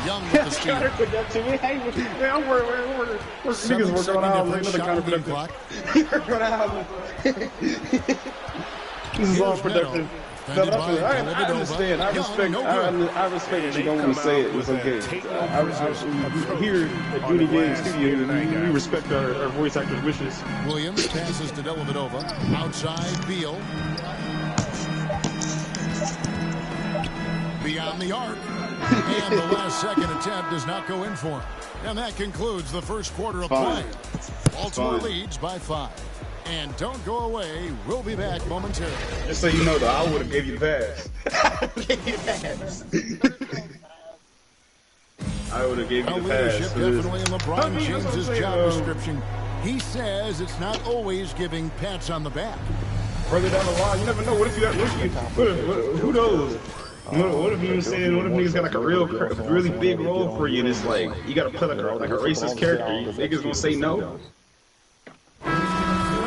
Young with the steal. That to me. Hey, man, I'm working. Niggas working on another counterproductive. This is all productive. I understand. I respect that you don't want to say it. It's okay. Here at Uni Game Studio, we respect our voice actors' wishes. Williams passes to Dellavedova. Outside, Beal. beyond the arc. And the last second attempt does not go in for him. And that concludes the first quarter of play. Baltimore leads by 5. And don't go away. We'll be back momentarily. Just so you know, though, I would have gave you the pass. I would have gave you the pass. Leadership definitely in LeBron James's job description. He says it's not always giving pats on the back. Further down the line, you never know. What if you got? Who knows? What if you saying? What if niggas got like a really big role for you, and it's like you got to play like a racist character? You niggas gonna say no?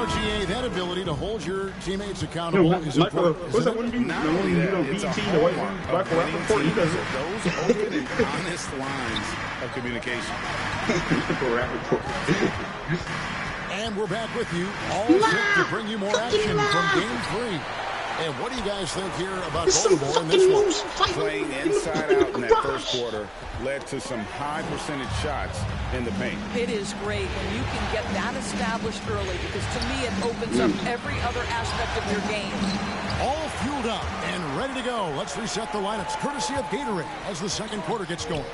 GA, that ability to hold your teammates accountable is important. What's that one? Not only that, it's a hallmark of winning teams. Those open and honest lines of communication. And we're back with you, all set to bring you more action from Game 3. And what do you guys think here about Baltimore in this one? Playing inside out in that first quarter led to some high percentage shots in the paint. It is great when you can get that established early, because to me it opens up every other aspect of your game. All fueled up and ready to go. Let's reset the lineups courtesy of Gatorade as the second quarter gets going.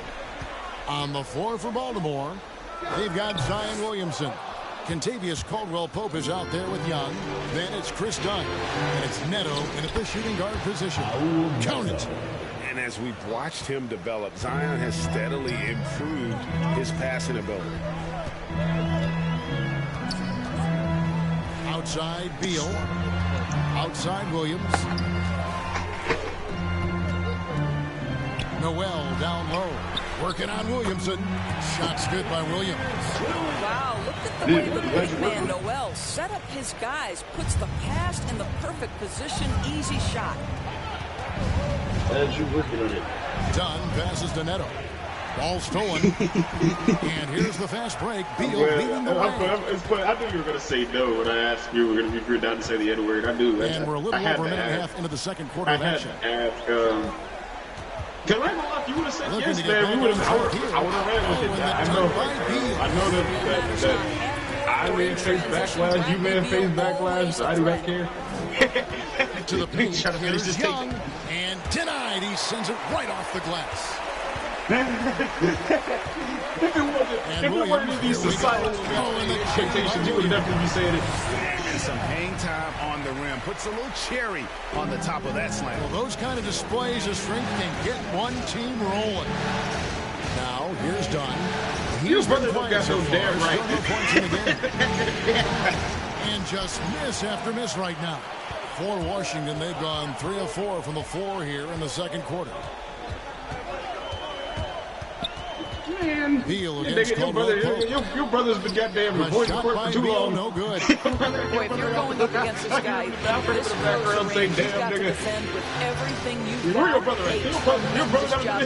On the floor for Baltimore, they've got Zion Williamson. Contavious Caldwell-Pope is out there with Young. Then it's Chris Dunn. And it's Neto in at the shooting guard position. Count it. And as we've watched him develop, Zion has steadily improved his passing ability. Outside Beal. Outside Williams. Noel down low. Working on Williamson. Shots good by Williams. Wow, look at the way the big man, Noel, set up his guys, puts the pass in the perfect position, easy shot. As you working on it. Dunn passes to Neto. Ball stolen. And here's the fast break. Beal leading the way. It's funny. I knew you were going to say no when I asked you if you were down to say the N-word. I knew. And we're a little over a minute and a half into the second quarter of action. Because I ain't gonna lie, if you would have said yes, man, I would have ran with it. I know that I may have faced backlash, you may have faced backlash, I do not care. To the paint, here's Young, and denied. He sends it right off the glass. If it weren't these societal expectations, you would definitely be saying it. And some hang time on the rim. Puts a little cherry on the top of that slam. Well, those kind of displays of strength can get one team rolling. Now, here's Dunn. Your brother don't got so damn right. And just miss after miss right now. For Washington, they've gone 3 of 4 from the floor here in the second quarter. Man, Beal against your brother's been goddamn avoiding court for too long. No good. Boy, if you're going up against this guy, this close range, he's got to defend with everything you've got. Your brother, right? Your brother job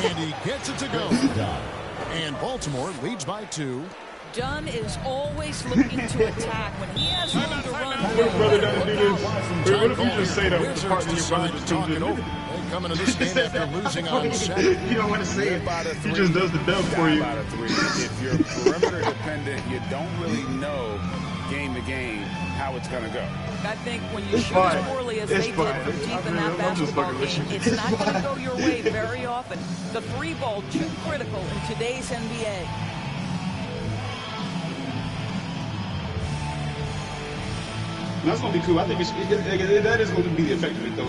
And he gets it to go. And Baltimore leads by 2. Dunn is always looking to attack when he has room to run. Your brother doesn't do this. What if you just say that with the partner your brother just tuned in? Coming to this game after losing on Saturday. You don't want to say it. He just does the dub for you. If you're perimeter dependent, you don't really know game to game how it's going to go. I think when you shoot as poorly as they did from deep in that basketball game, it's not going to go your way very often. The 3-ball too critical in today's NBA. That's gonna be cool. I think that is going to be the effect of it though.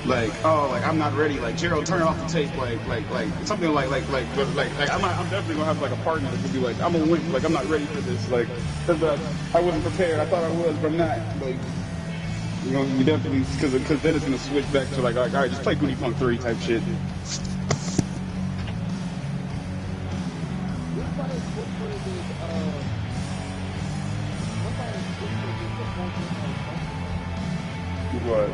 Like I'm not ready. Like Gerald, turn off the tape. Like something like I'm definitely gonna have like a partner that could be like, I'm gonna win. Like I'm not ready for this. Like I wasn't prepared. I thought I was, but I'm not. Like you definitely because then it's gonna switch back to like all right, just play Goody Punk 3 type shit. What?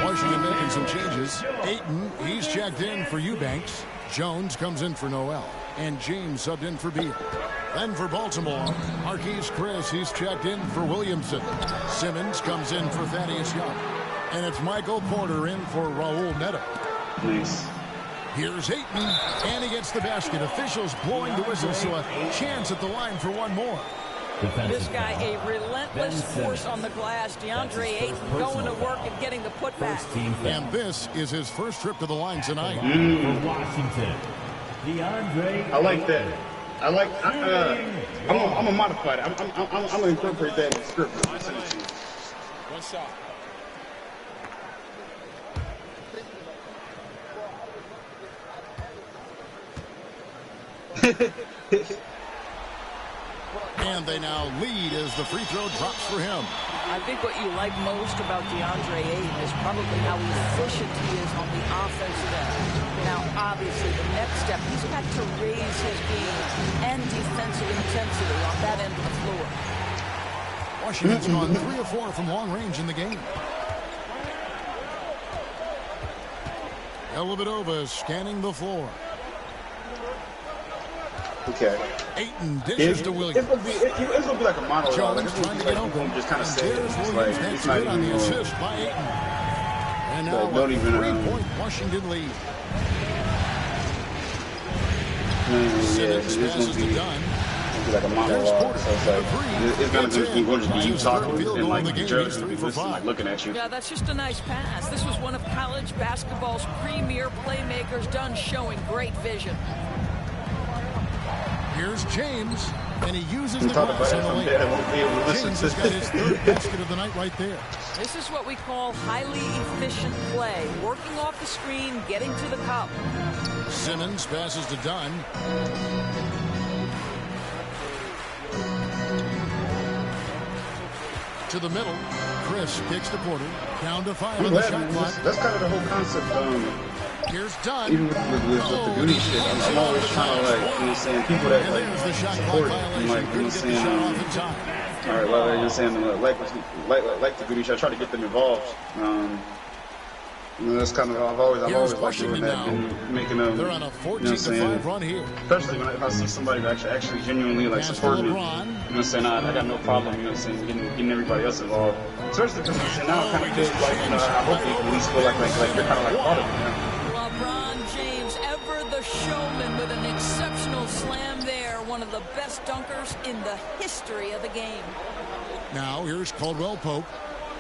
Washington making some changes. Ayton, he's checked in for Eubanks. Jones comes in for Noel. And James subbed in for Beal. Then for Baltimore, Marquise Chris, he's checked in for Williamson. Simmons comes in for Thaddeus Young. And it's Michael Porter in for Raul Neto. Nice. Here's Ayton, and he gets the basket. Officials blowing the whistle, so a chance at the line for one more. This guy, a relentless force on the glass. DeAndre Ayton going to work and getting the putback. And this is his first trip to the line tonight. For Washington, DeAndre. I like that. I'm gonna modify it. I'm gonna incorporate that in the script. I'll send it to you. One shot. And they now lead as the free throw drops for him. I think what you like most about DeAndre Ayton is probably how efficient he is on the offensive end. Now, obviously, the next step, he's got to raise his game and defensive intensity on that end of the floor. Washington's gone 3 of 4 from long range in the game. Dellavedova is scanning the floor. Okay. Ayton dishes to Williams. It's gonna be like a monologue. Jones trying to get open. Just kind of say it. There's It's Williams. like That's it's not good on even the assist by Ayton. And now don't a even, 3-point Washington lead. Simmons passes to Dunn. like a monologue. So it's gonna just be you talking and like the judge like looking at you. Yeah, that's just a nice pass. This was one of college basketball's premier playmakers. Dunn showing great vision. Here's James, and he uses the glass on the layup. James has got his third basket of the night right there. This is what we call highly efficient play. Working off the screen, getting to the cup. Simmons passes to Dunn. To the middle. Chris kicks the quarter. Down to 5 on the shot clock. That's kind of the whole concept. Here's Dunn. Even with the Goody shit, I'm always trying to, like, you know what I'm saying, people that, like, support it, and, like, you know what I'm saying, all right, well, you know what I'm saying, like the Goody shit, I try to get them involved. You know, that's kind of, I've always liked doing that, and making them, they're on a 14-5 run here. Especially if I see somebody that actually genuinely, like, support me, you know what I'm saying, I got no problem, you know what I'm saying, getting everybody else involved. Especially because now I kind of feel like, you know, I hope they at least feel like they're kind of like part of it, you know? LeBron James, ever the showman, with an exceptional slam there. One of the best dunkers in the history of the game. Now here's Caldwell Pope.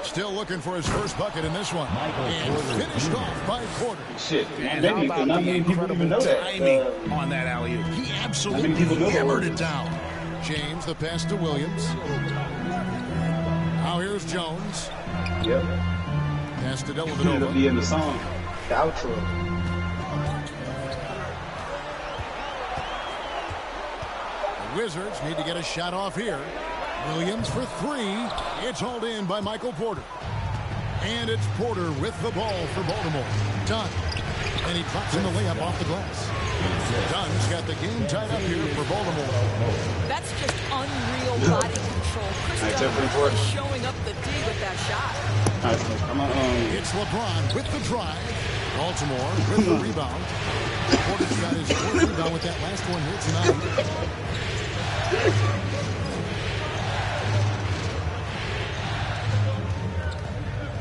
Still looking for his first bucket in this one. And finished off by Porter. Shit, and how about the incredible timing on that alley-oop? He absolutely hammered it down. James, the pass to Williams. Now here's Jones. Yep. Pass to Dellavedova. It'll be in the song. The outro. The Wizards need to get a shot off here. Williams for 3. It's hauled in by Michael Porter. And it's Porter with the ball for Baltimore. Dunn. And he drops in the layup off the glass. Dunn's got the game tied up here for Baltimore. That's just unreal body control. Chris Dunn is showing up the D with that shot. It's LeBron with the drive. Baltimore with the rebound. Porter's got his fourth rebound with that last one here tonight.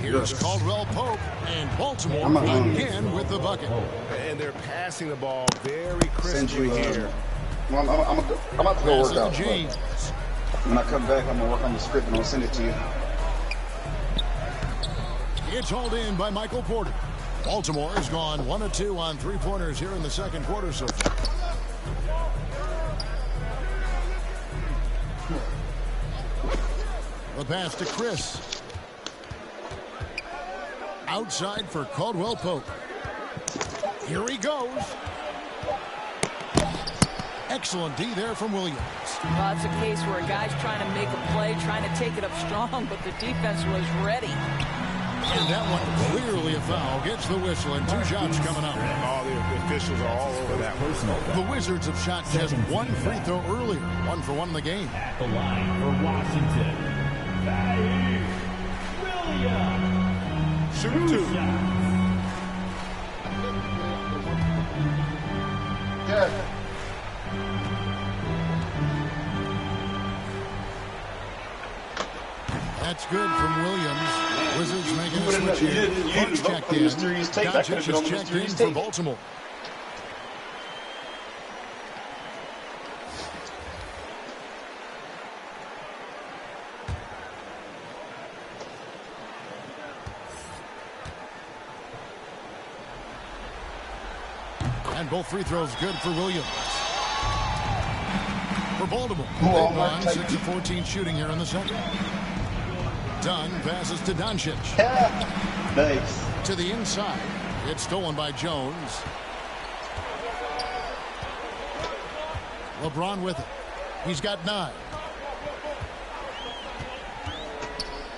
Here's Caldwell Pope, and Baltimore again with the bucket. And they're passing the ball very crisply here. I'm about to go work out. James. When I come back, I'm going to work on the script and I'll send it to you. It's hauled in by Michael Porter. Baltimore has gone 1 of 2 on three-pointers here in the second quarter so far. The pass to Chris. Outside for Caldwell Pope. Here he goes. Excellent D there from Williams. Well, it's a case where a guy's trying to make a play, trying to take it up strong, but the defense was ready. And that one clearly a foul. Gets the whistle, and 2 shots coming up. All the officials are all over that one. The Wizards have shot just 1 free throw earlier. 1 for 1 in the game. At the line for Washington, Williams. Shoot 2. Yeah. That's good from Williams. Wizards making a switch here. Clark's checked in. Doncic is checked in for Baltimore. And both free throws good for Williams. For Baltimore, they've gone 6 of 14 shooting here in the second. Dunn passes to Doncic. Nice. To the inside. It's stolen by Jones. LeBron with it. He's got 9.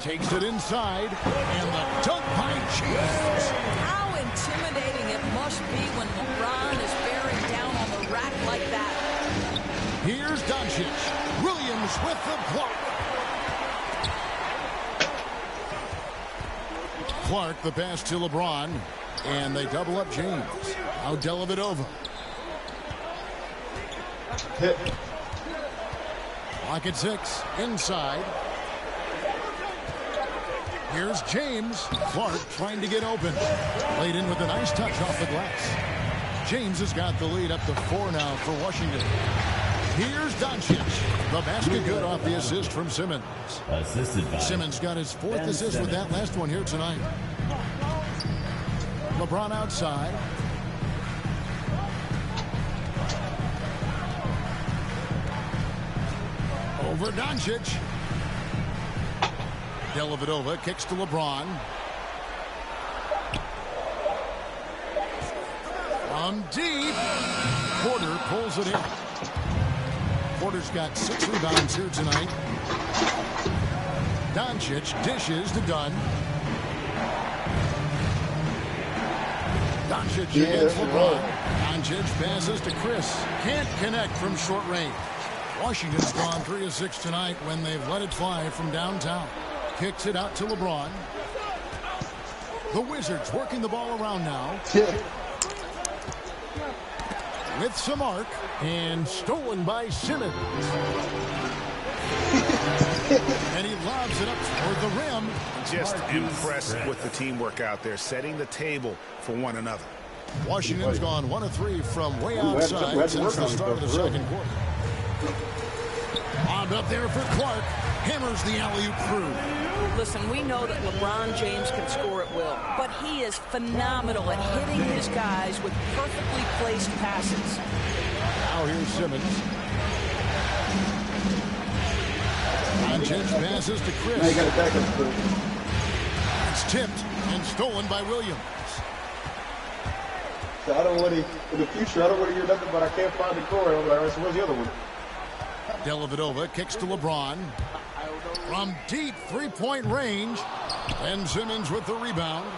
Takes it inside. And the dunk by James. How intimidating it must be when LeBron is bearing down on the rack like that. Here's Doncic. Williams with the block. Clark, the pass to LeBron. And they double up James. Now Dellavedova. Hit. Clock at 6. Inside. Here's James. Clark trying to get open. Laid in with a nice touch off the glass. James has got the lead up to 4 now for Washington. Here's Doncic. The basket good off the assist from Simmons. Assisted by Simmons got his 4th Ben assist with that last one here tonight. LeBron outside. Over Doncic. Dellavedova kicks to LeBron. From deep. Porter pulls it in. Porter's got 6 rebounds here tonight. Doncic dishes to Dunn. Doncic against LeBron. Doncic passes to Chris. Can't connect from short range. Washington's gone 3 of 6 tonight when they've let it fly from downtown. Kicks it out to LeBron. The Wizards working the ball around now. With some arc. And stolen by Simmons. And he lobs it up toward the rim. Just impressed with the teamwork out there, setting the table for one another. Washington's gone 1 of 3 from way outside since the start of the second quarter. Bombed up there for Clark. Hammers the alley-oop through. Listen, we know that LeBron James can score at will, but he is phenomenal at hitting his guys with perfectly placed passes. Now here's Simmons. Doncic passes to Chris. Now you got it back up. It's tipped and stolen by Williams. So I don't want to, in the future, I don't want to hear nothing, but I can't find the core. I'm like, so where's the other one? Dellavedova kicks to LeBron. From deep three-point range. And Simmons with the rebound.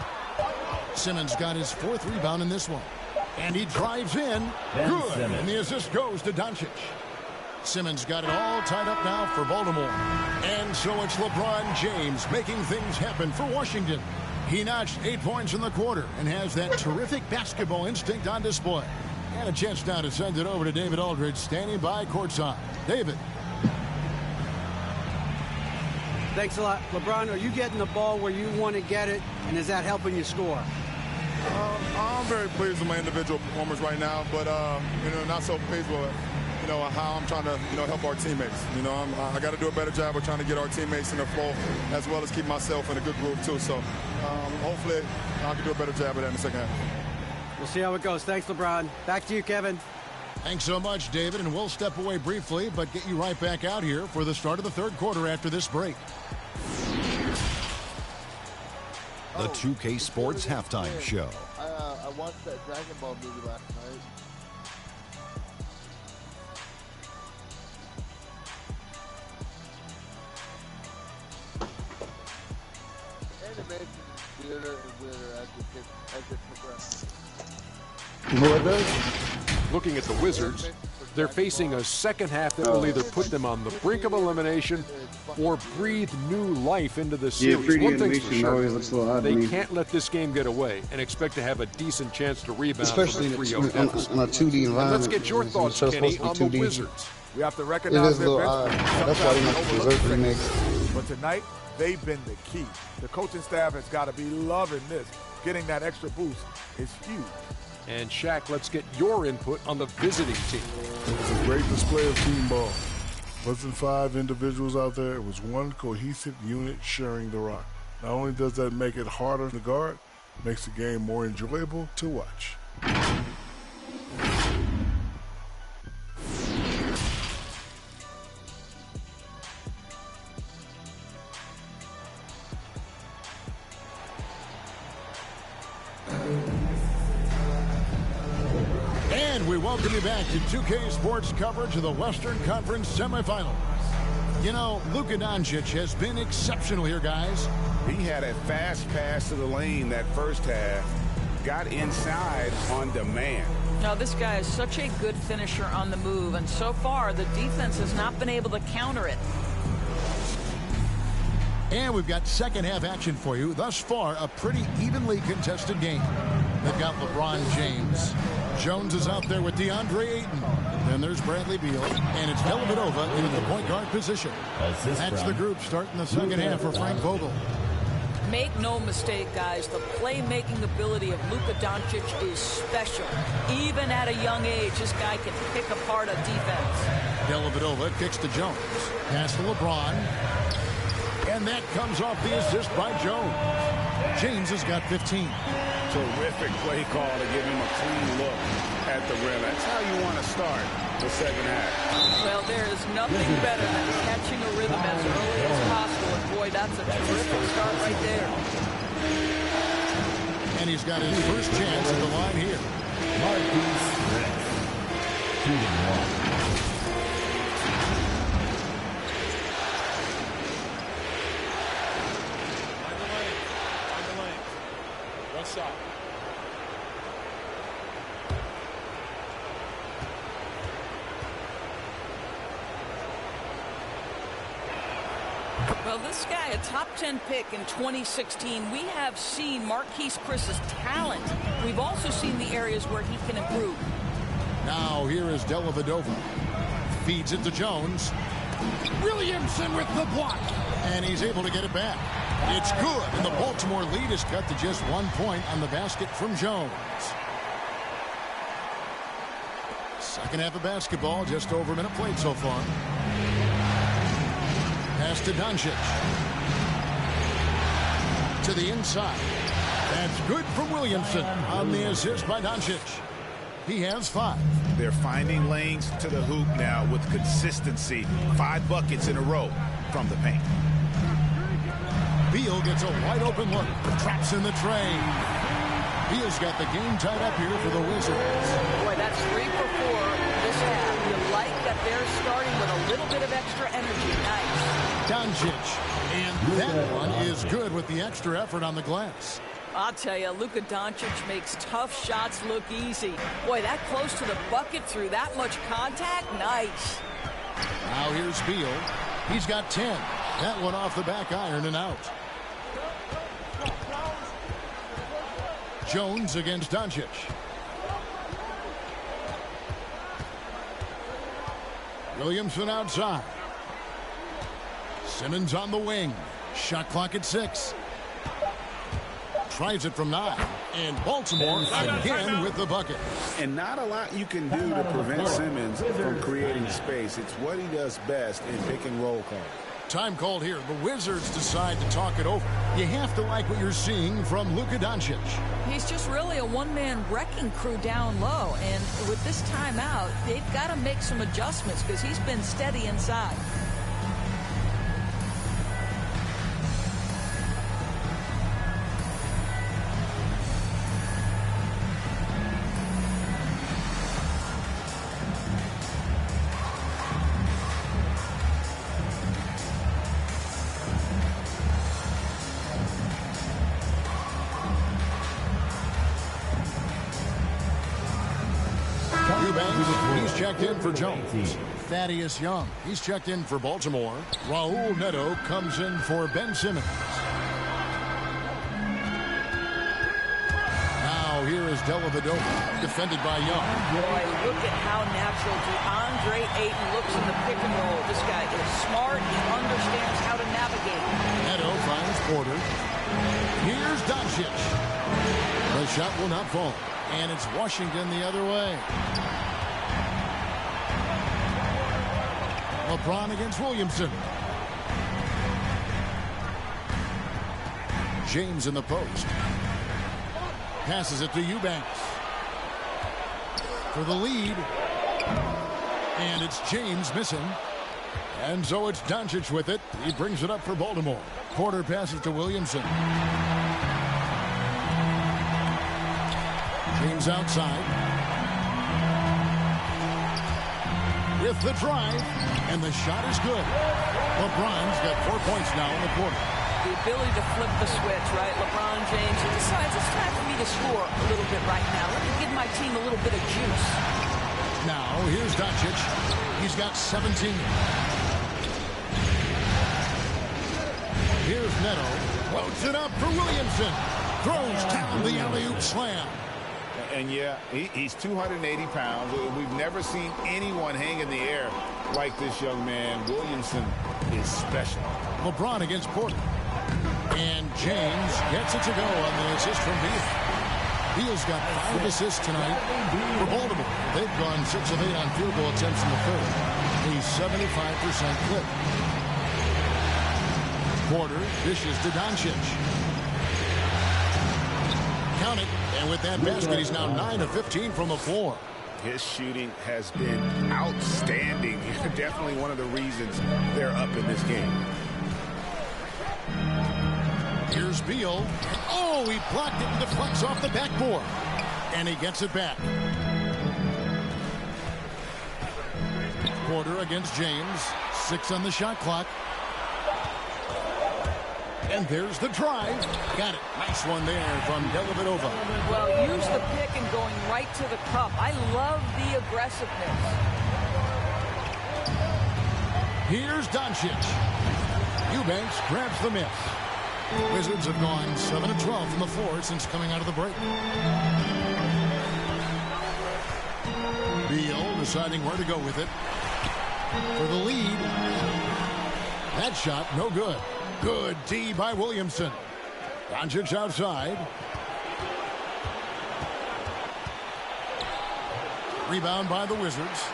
Simmons got his 4th rebound in this one. And he drives in. Good. And the assist goes to Doncic. Simmons got it all tied up now for Baltimore. And so it's LeBron James making things happen for Washington. He notched 8 points in the quarter and has that terrific basketball instinct on display. And a chance now to send it over to David Aldridge, standing by courtside. David. Thanks a lot. LeBron, are you getting the ball where you want to get it, and is that helping you score? I'm very pleased with my individual performance right now, but not so pleased with how I'm trying to help our teammates. I got to do a better job of trying to get our teammates in the flow, as well as keep myself in a good groove too. So hopefully I can do a better job of that in the second half. We'll see how it goes. Thanks, LeBron. Back to you, Kevin. Thanks so much, David, and we'll step away briefly, but get you right back out here for the start of the third quarter after this break. The 2K Sports Halftime Show. I watched that Dragon Ball movie last night. Animation is weirder and weirder as it progresses. What does? Looking at the Wizards, they're facing a second half that will either put them on the brink of elimination or breathe new life into the series. One thing's for sure, they can't let this game get away and expect to have a decent chance to rebound, especially from a 3-0 deficit. On a 2D environment. Let's get your thoughts, Kenny, on the Wizards. We have to recognize their bench. That's why they make dessert remakes. But tonight, they've been the key. The coaching staff has got to be loving this. Getting that extra boost is huge. And Shaq, let's get your input on the visiting team. It was a great display of team ball. It wasn't 5 individuals out there. It was one cohesive unit sharing the rock. Not only does that make it harder to guard, it makes the game more enjoyable to watch. we welcome you back to 2K Sports coverage of the Western Conference semifinals. You know, Luka Doncic has been exceptional here, guys. He had a fast pass to the lane that first half. Got inside on demand. Now, this guy is such a good finisher on the move, and so far the defense has not been able to counter it. And we've got second half action for you. Thus far, a pretty evenly contested game. They've got LeBron James. Jones is out there with DeAndre Ayton. Then there's Bradley Beal. And it's Dellavedova in the point guard position. That's the group starting the second half for Frank Vogel. Make no mistake, guys, the playmaking ability of Luka Doncic is special. Even at a young age, this guy can pick apart a defense. Dellavedova kicks to Jones. Pass to LeBron. And that comes off the assist by Jones. James has got 15. Terrific play call to give him a clean look at the rim. That's how you want to start the second half. Well, there is nothing better than catching a rhythm as early as possible. And boy, that's a terrific start right there. And he's got his first chance at the line here. Marquise Smith, shooting one. What's up? Well, this guy, a top 10 pick in 2016, we have seen Marquise Chris's talent. We've also seen the areas where he can improve. Now here is Dellavedova. Feeds it to Jones. Williamson with the block. And he's able to get it back. It's good, and the Baltimore lead is cut to just 1 point on the basket from Jones. Second half of basketball, just over a minute played so far. Pass to Doncic. To the inside. That's good from Williamson on the assist by Doncic. He has 5. They're finding lanes to the hoop now with consistency. 5 buckets in a row from the paint. Beal gets a wide open look. Traps in the tray. Beal's got the game tied up here for the Wizards. Boy, that's 3 for 4 this half. You like that they're starting with a little bit of extra energy. Nice. Doncic. And that one is good with the extra effort on the glass. I'll tell you, Luka Doncic makes tough shots look easy. Boy, that close to the bucket through that much contact, nice. Now here's Beal. He's got 10. That one off the back iron and out. Jones against Doncic. Williamson outside. Simmons on the wing. Shot clock at 6. Tries it from 9. And Baltimore again with the bucket. And not a lot you can do to prevent Simmons from creating space. It's what he does best in pick and roll calls. Time called here. The Wizards decide to talk it over. You have to like what you're seeing from Luka Doncic. He's just really a one-man wrecking crew down low. And with this timeout, they've got to make some adjustments because he's been steady inside. He's checked in for Jones. Thaddeus Young, he's checked in for Baltimore. Raul Neto comes in for Ben Simmons. Now here is Dellavedova, defended by Young. Boy, look at how natural DeAndre Ayton looks in the pick and roll. This guy is smart. He understands how to navigate. Neto finds Porter. Here's Doncic. The shot will not fall. And it's Washington the other way. LeBron against Williamson. James in the post. Passes it to Eubanks. For the lead. And it's James missing. And so it's Doncic with it. He brings it up for Baltimore. Porter passes to Williamson. James outside. with the drive, and the shot is good. LeBron's got 4 points now in the quarter. The ability to flip the switch, right? LeBron James, he decides it's time for me to score a little bit right now. Let me give my team a little bit of juice. Now, here's Doncic. He's got 17. Here's Neto. Floats it up for Williamson. Throws down the alley-oop slam. And yeah, he's 280 pounds. We've never seen anyone hang in the air like this young man. Williamson is special. LeBron against Porter. And James gets it to go on the assist from Beal. Beal's got 5 assists tonight for Baltimore. They've gone 6 of 8 on field goal attempts in the third. A 75% clip. Porter dishes to Doncic. Count it. And with that basket, he's now 9 of 15 from the floor. His shooting has been outstanding. Definitely one of the reasons they're up in this game. Here's Beal. Oh, he blocked it and deflects off the backboard. And he gets it back. Porter against James. 6 on the shot clock. And there's the drive. Got it. Nice one there from Dellavedova. Well, use the pick and going right to the cup. I love the aggressiveness. Here's Doncic. Eubanks grabs the miss. Wizards have gone 7 of 12 from the floor since coming out of the break. Beal deciding where to go with it. For the lead. That shot, no good. Good D by Williamson. Doncic outside. Rebound by the Wizards.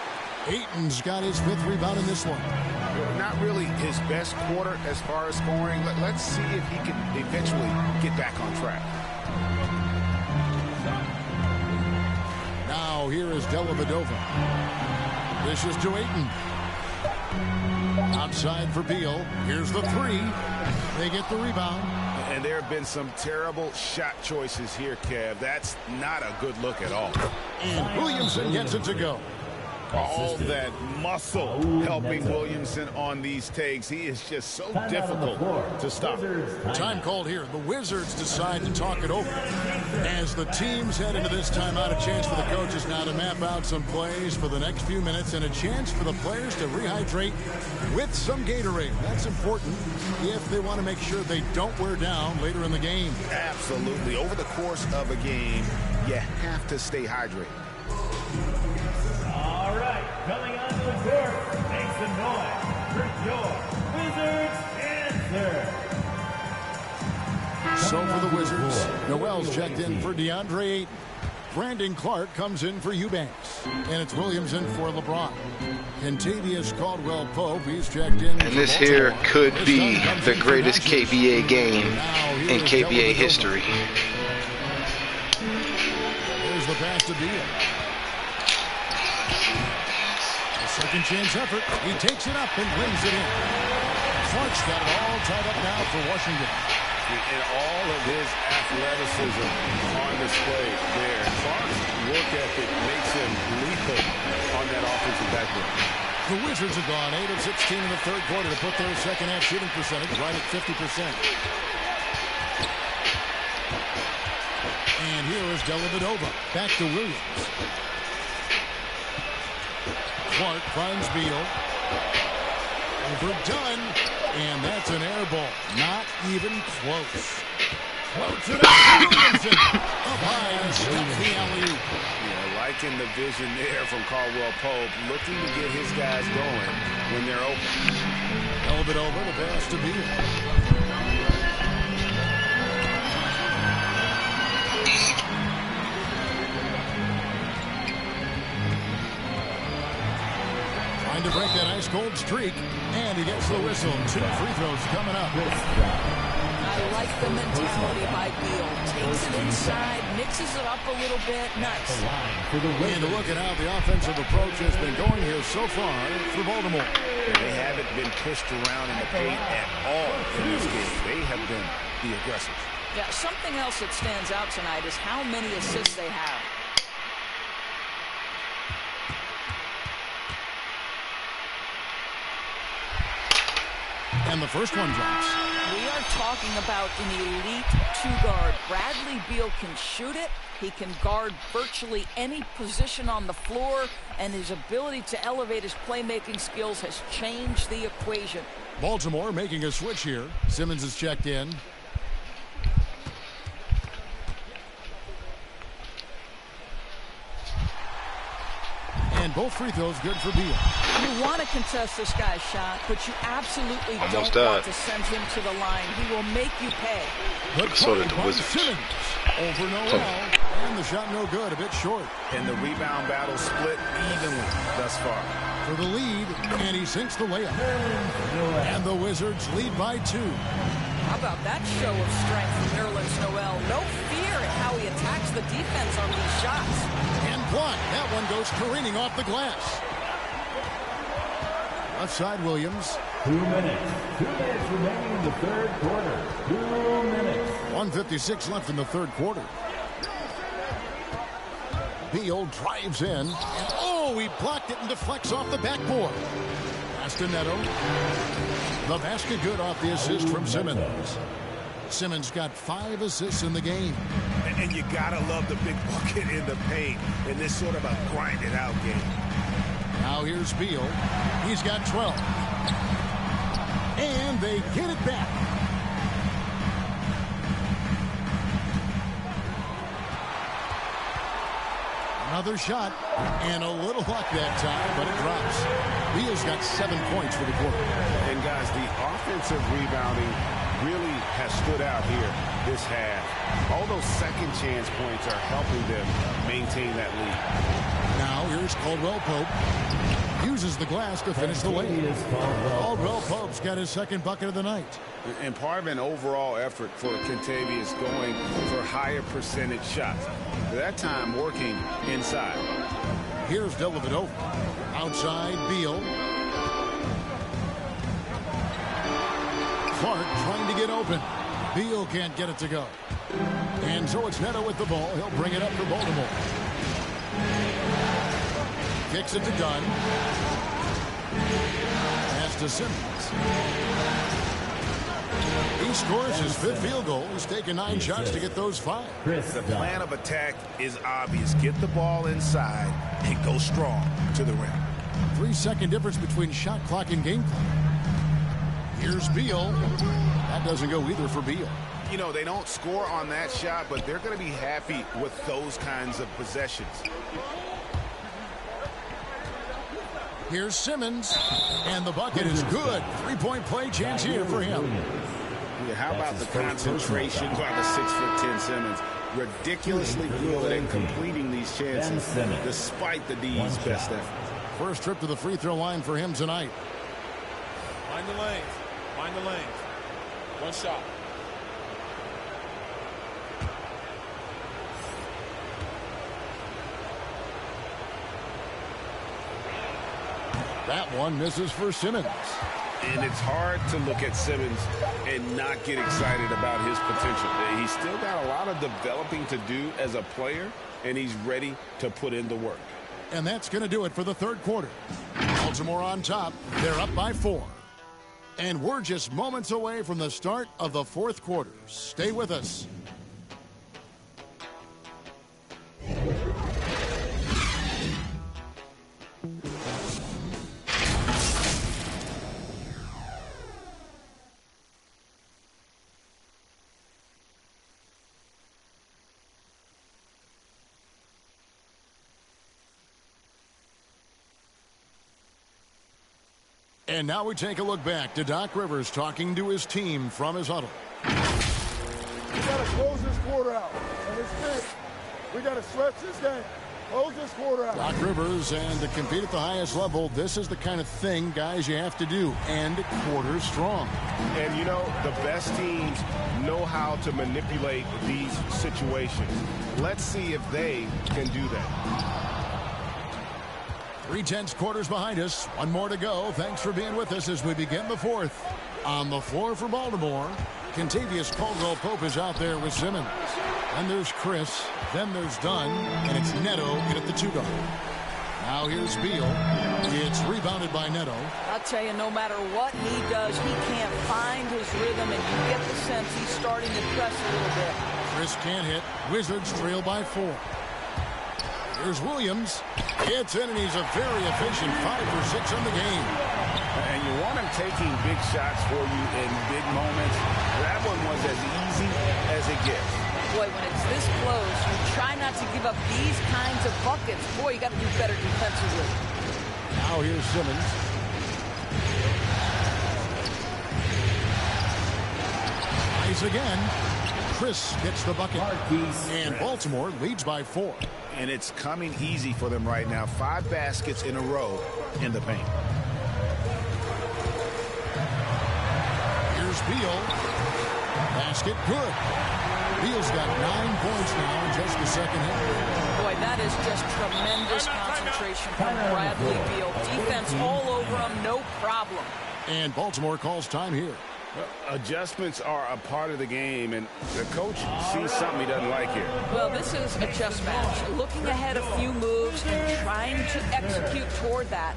Ayton's got his 5th rebound in this one. Not really his best quarter as far as scoring. Let's see if he can eventually get back on track. Now here is Dellavedova. This is to Ayton. Outside for Beal. Here's the 3. They get the rebound. And there have been some terrible shot choices here, Kev. That's not a good look at all. And Williamson gets it to go. All that muscle helping Williamson on these takes. He is just so difficult to stop. Time called here. The Wizards decide to talk it over. As the teams head into this timeout, a chance for the coaches now to map out some plays for the next few minutes and a chance for the players to rehydrate with some Gatorade. That's important if they want to make sure they don't wear down later in the game. Absolutely. Over the course of a game, you have to stay hydrated. All right, coming onto the court, make some noise for your Wizards answer. So for the Wizards, Noel's checked in for DeAndre Ayton. Brandon Clark comes in for Eubanks. And it's Williamson for LeBron. Contavious Caldwell-Pope, he's checked in. And this here could be the greatest KBA game in KBA history. There's the pass to Beal. Second chance effort. He takes it up and brings it in. Clark's got it all tied up now for Washington. And all of his athleticism on display there. Clark's work ethic makes him lethal on that offensive backboard. The Wizards have gone 8 of 16 in the third quarter to put their second half shooting percentage right at 50%. And here is Dellavedova. Back to Williams. Clark finds Beal. Overdone. And that's an air ball. Not even close. Floats it up to Williamson. Up high and stops the alley-oop. Yeah, liking the vision there from Caldwell-Pope. Looking to get his guys going when they're open. Dellavedova, the pass to Beal. To break that ice-cold streak, and he gets the whistle. 2 free throws coming up. I like the mentality by Beal. Takes it inside, mixes it up a little bit. Nice. And to look at how the offensive approach has been going here so far for Baltimore. They haven't been pushed around in the paint at all in this game. They have been the aggressors. Yeah, something else that stands out tonight is how many assists they have. And the first one drops. We are talking about an elite two-guard. Bradley Beal can shoot it. He can guard virtually any position on the floor, and his ability to elevate his playmaking skills has changed the equation. Baltimore making a switch here. Simmons is checked in. And both free throws good for Beal. You want to contest this guy's shot, but you absolutely don't want to send him to the line. He will make you pay. Good So did the by Wizards. Simmons. Over Noel. And the shot no good, a bit short. And the rebound battle split evenly thus far. For the lead, and he sinks the layup. And the Wizards lead by 2. How about that show of strength from Nerlens Noel? No fear in how he attacks the defense on these shots. And blocked. That one goes careening off the glass. Left side, Williams. 2 minutes. 2 minutes remaining in the third quarter. 2 minutes. 1:56 left in the third quarter. Beal drives in. And he blocked it and deflects off the backboard. Castanetto. The basket good off the assist from Simmons. Simmons got 5 assists in the game. And you gotta love the big bucket in the paint in this sort of a grinded out game. Now here's Beal. He's got 12. And they get it back. Another shot, and a little luck that time, but it drops. Beal's got 7 points for the quarter. And guys, the offensive rebounding really has stood out here this half. All those second chance points are helping them maintain that lead. Now here's Caldwell Pope. Uses the glass to finish the layup. Caldwell Pope's got his second bucket of the night. And part of an overall effort for Kentavious going for higher percentage shots. That time working inside. Here's Dellavedova. Outside, Beal. Clark trying to get open. Beal can't get it to go. And so it's Neto with the ball. He'll bring it up for Baltimore. Kicks it to Dunn. Pass to Simmons. He scores his 5th field goal. He's taken 9 shots to get those 5. The plan of attack is obvious. Get the ball inside and go strong to the rim. 3-second difference between shot clock and game clock. Here's Beal. That doesn't go either for Beal. You know, they don't score on that shot, but they're going to be happy with those kinds of possessions. Here's Simmons, and the bucket is good. 3-point play chance here for him. Yeah, how about the concentration by the 6'10" Simmons? Ridiculously good at completing these chances, despite the D's best effort. First trip to the free throw line for him tonight. Find the lanes. Find the lanes. One shot. That one misses for Simmons. And it's hard to look at Simmons and not get excited about his potential. He's still got a lot of developing to do as a player, and he's ready to put in the work. And that's going to do it for the third quarter. Baltimore on top. They're up by 4. And we're just moments away from the start of the fourth quarter. Stay with us. And now we take a look back to Doc Rivers talking to his team from his huddle. We got to close this quarter out, and it's big. We got to stretch this game. Close this quarter out. Doc Rivers, and to compete at the highest level, this is the kind of thing, guys, you have to do. And quarter strong. And, you know, the best teams know how to manipulate these situations. Let's see if they can do that. 3/10 quarters behind us. One more to go. Thanks for being with us as we begin the fourth. On the floor for Baltimore, Kentavious Caldwell-Pope is out there with Simmons. Then there's Chris. Then there's Dunn. And it's Neto in at the 2 guard. Now here's Beal. It's rebounded by Neto. I'll tell you, no matter what he does, he can't find his rhythm, and you get the sense he's starting to press a little bit. Chris can't hit. Wizards trail by 4. Here's Williams. Gets in, and he's a very efficient 5 for 6 on the game. And you want him taking big shots for you in big moments. That one was as easy as it gets. Boy, when it's this close, you try not to give up these kinds of buckets. Boy, you got to do better defensively. Now here's Simmons. Nice again. Chris gets the bucket. And Baltimore leads by 4. And it's coming easy for them right now. 5 baskets in a row in the paint. Here's Beal. Basket good. Beal's got 9 points now in just the second half. Boy, that is just tremendous concentration from Bradley Beal. Defense all over him, no problem. And Baltimore calls time here. Adjustments are a part of the game, and the coach sees something he doesn't like here. Well, this is a chess match. Looking ahead a few moves and trying to execute toward that.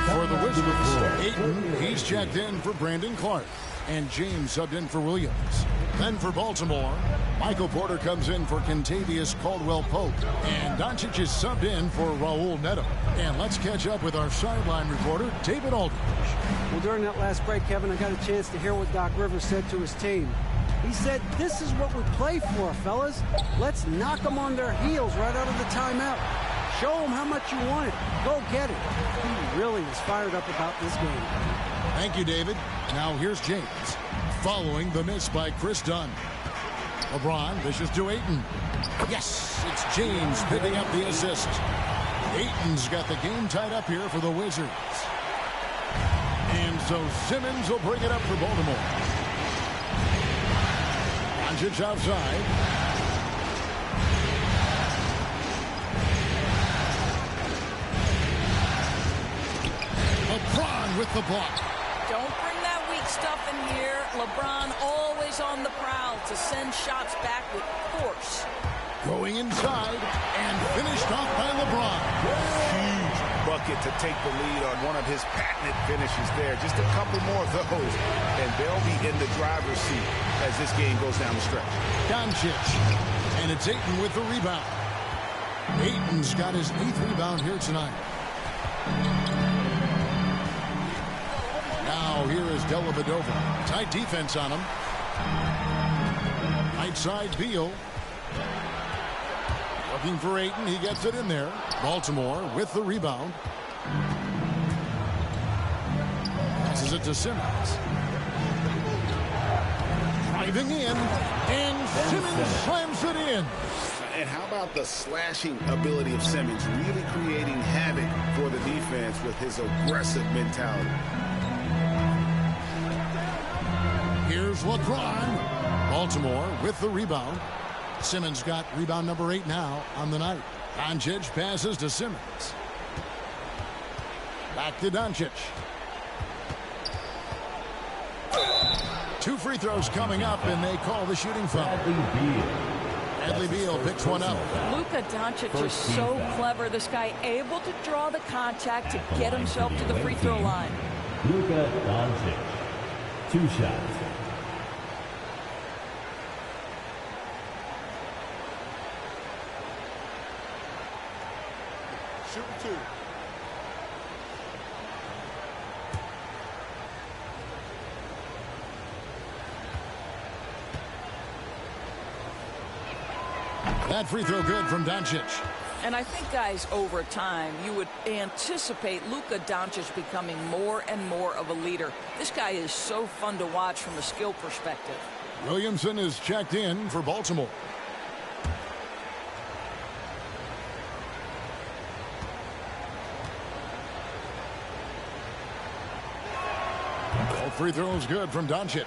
For the Wizards, Ayton, he's checked in for Brandon Clark. And James subbed in for Williams. Then for Baltimore, Michael Porter comes in for Kentavious Caldwell-Pope. And Doncic is subbed in for Raul Neto. And let's catch up with our sideline reporter, David Aldridge. Well, during that last break, Kevin, I got a chance to hear what Doc Rivers said to his team. He said, this is what we play for, fellas. Let's knock them on their heels right out of the timeout. Show them how much you want it. Go get it. He really is fired up about this game. Thank you, David. Now here's James, following the miss by Chris Dunn. LeBron dishes to Ayton. Yes, it's James picking up the assist. Ayton's got the game tied up here for the Wizards. And so Simmons will bring it up for Baltimore. Doncic outside. LeBron with the block. Don't bring that weak stuff in here. LeBron always on the prowl to send shots back with force. Going inside and finished off by LeBron. Huge bucket to take the lead on one of his patented finishes there. Just a couple more of those, and they'll be in the driver's seat as this game goes down the stretch. Doncic, and it's Ayton with the rebound. Ayton's got his 8th rebound here tonight. Now here is Dellavedova. Tight defense on him. Right side Beal. Looking for Ayton. He gets it in there. Baltimore with the rebound. Passes it to Simmons. Driving in. And Simmons slams it in. And how about the slashing ability of Simmons, really creating havoc for the defense with his aggressive mentality. Here's LeBron. Baltimore with the rebound. Simmons got rebound number 8 now on the night. Doncic passes to Simmons. Back to Doncic. 2 free throws coming up, and they call the shooting foul. Bradley Beal picks one up. Luka Doncic is so clever. This guy able to draw the contact to get himself to the free throw line. Luka Doncic, 2 shots. Shoot 2. That free throw good from Doncic. And I think, guys, over time, you would anticipate Luka Doncic becoming more and more of a leader. This guy is so fun to watch from a skill perspective. Williamson is checked in for Baltimore. All free throws good from Doncic.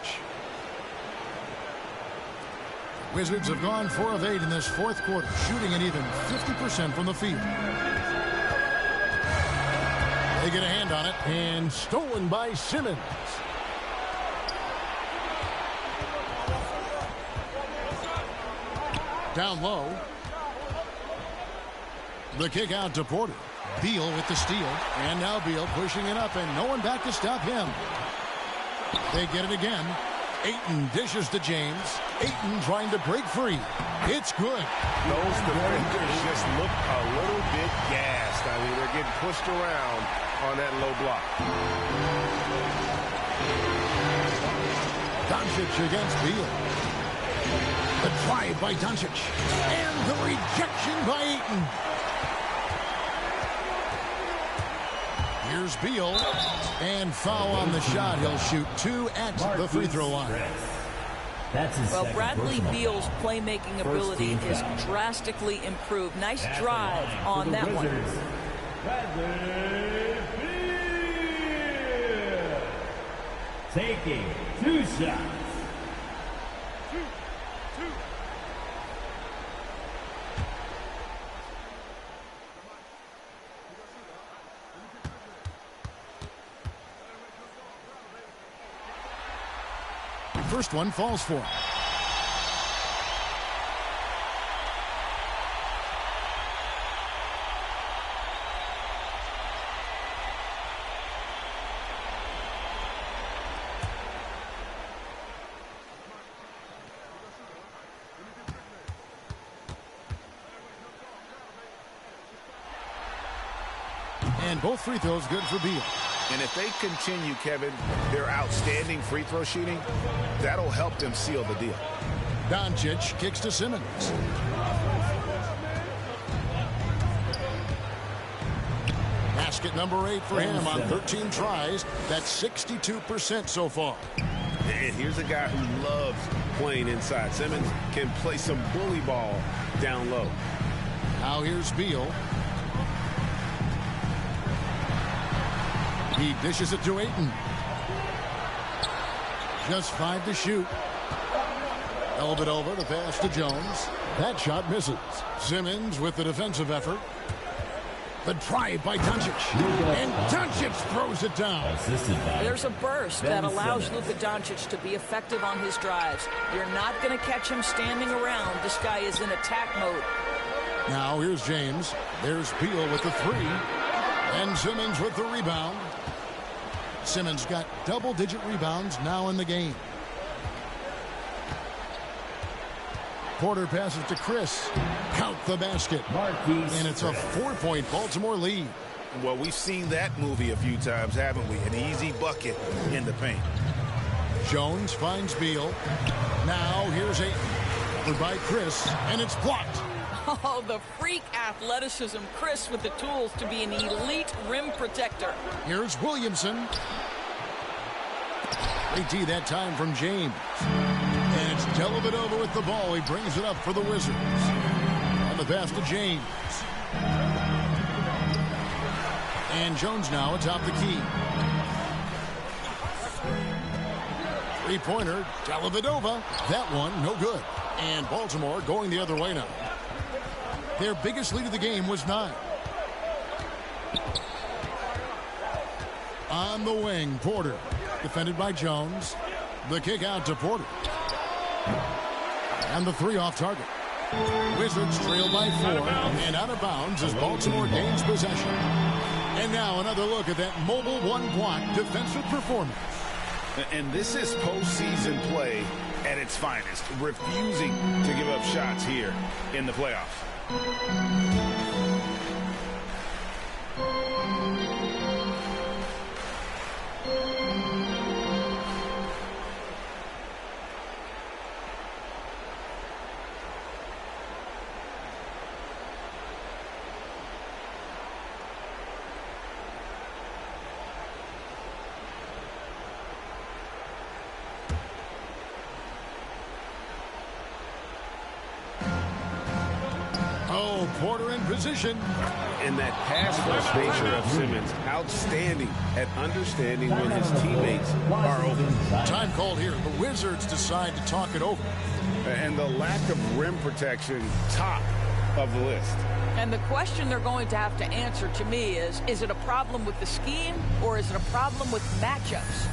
Wizards have gone 4 of 8 in this fourth quarter, shooting an even 50% from the field. They get a hand on it, and stolen by Simmons. Down low. The kick out to Porter. Beal with the steal, and now Beal pushing it up, and no one back to stop him. They get it again. Ayton dishes to James. Ayton trying to break free. It's good. Those defenders just look a little bit gassed. I mean, they're getting pushed around on that low block. Doncic against Beal. The drive by Doncic. And the rejection by Ayton. Here's Beal. And foul on the shot. He'll shoot 2 at the free throw line. Well, Bradley Beal's playmaking ability is drastically improved. Nice drive on that one. Bradley Beal taking 2 shots. First one falls for him. And both free throws good for Beal. And if they continue, Kevin, their outstanding free throw shooting, that'll help them seal the deal. Doncic kicks to Simmons. Basket number 8 for him on 13 tries. That's 62% so far. And here's a guy who loves playing inside. Simmons can play some bully ball down low. Now here's Beal. He dishes it to Ayton. Just 5 to shoot. Elbowed over to pass to Jones. That shot misses. Simmons with the defensive effort. The drive by Doncic. And Doncic throws it down. There's a burst that allows Luka Doncic to be effective on his drives. You're not going to catch him standing around. This guy is in attack mode. Now here's James. There's Beal with the 3. And Simmons with the rebound. Simmons got double-digit rebounds now in the game. Porter passes to Chris. Count the basket. And it's a 4-point Baltimore lead. Well, we've seen that movie a few times, haven't we? An easy bucket in the paint. Jones finds Beal. Now here's Ayton. Covered by Chris, and it's blocked. Oh, the freak athleticism. Chris with the tools to be an elite rim protector. Here's Williamson. Great D that time from James. And it's Dellavedova with the ball. He brings it up for the Wizards. On the pass to James. And Jones now atop the key. Three-pointer, Dellavedova. That one, no good. And Baltimore going the other way now. Their biggest lead of the game was 9. On the wing, Porter. Defended by Jones. The kick out to Porter. And the 3 off target. Wizards trail by 4. And out of bounds as Baltimore gains possession. And now another look at that mobile one-block defensive performance. And this is postseason play at its finest. Refusing to give up shots here in the playoffs. So Porter in position. And that pass first nature of Simmons, outstanding at understanding when his teammates are open. Time called here. The Wizards decide to talk it over. And the lack of rim protection, top of the list. And the question they're going to have to answer to me is it a problem with the scheme or is it a problem with matchups?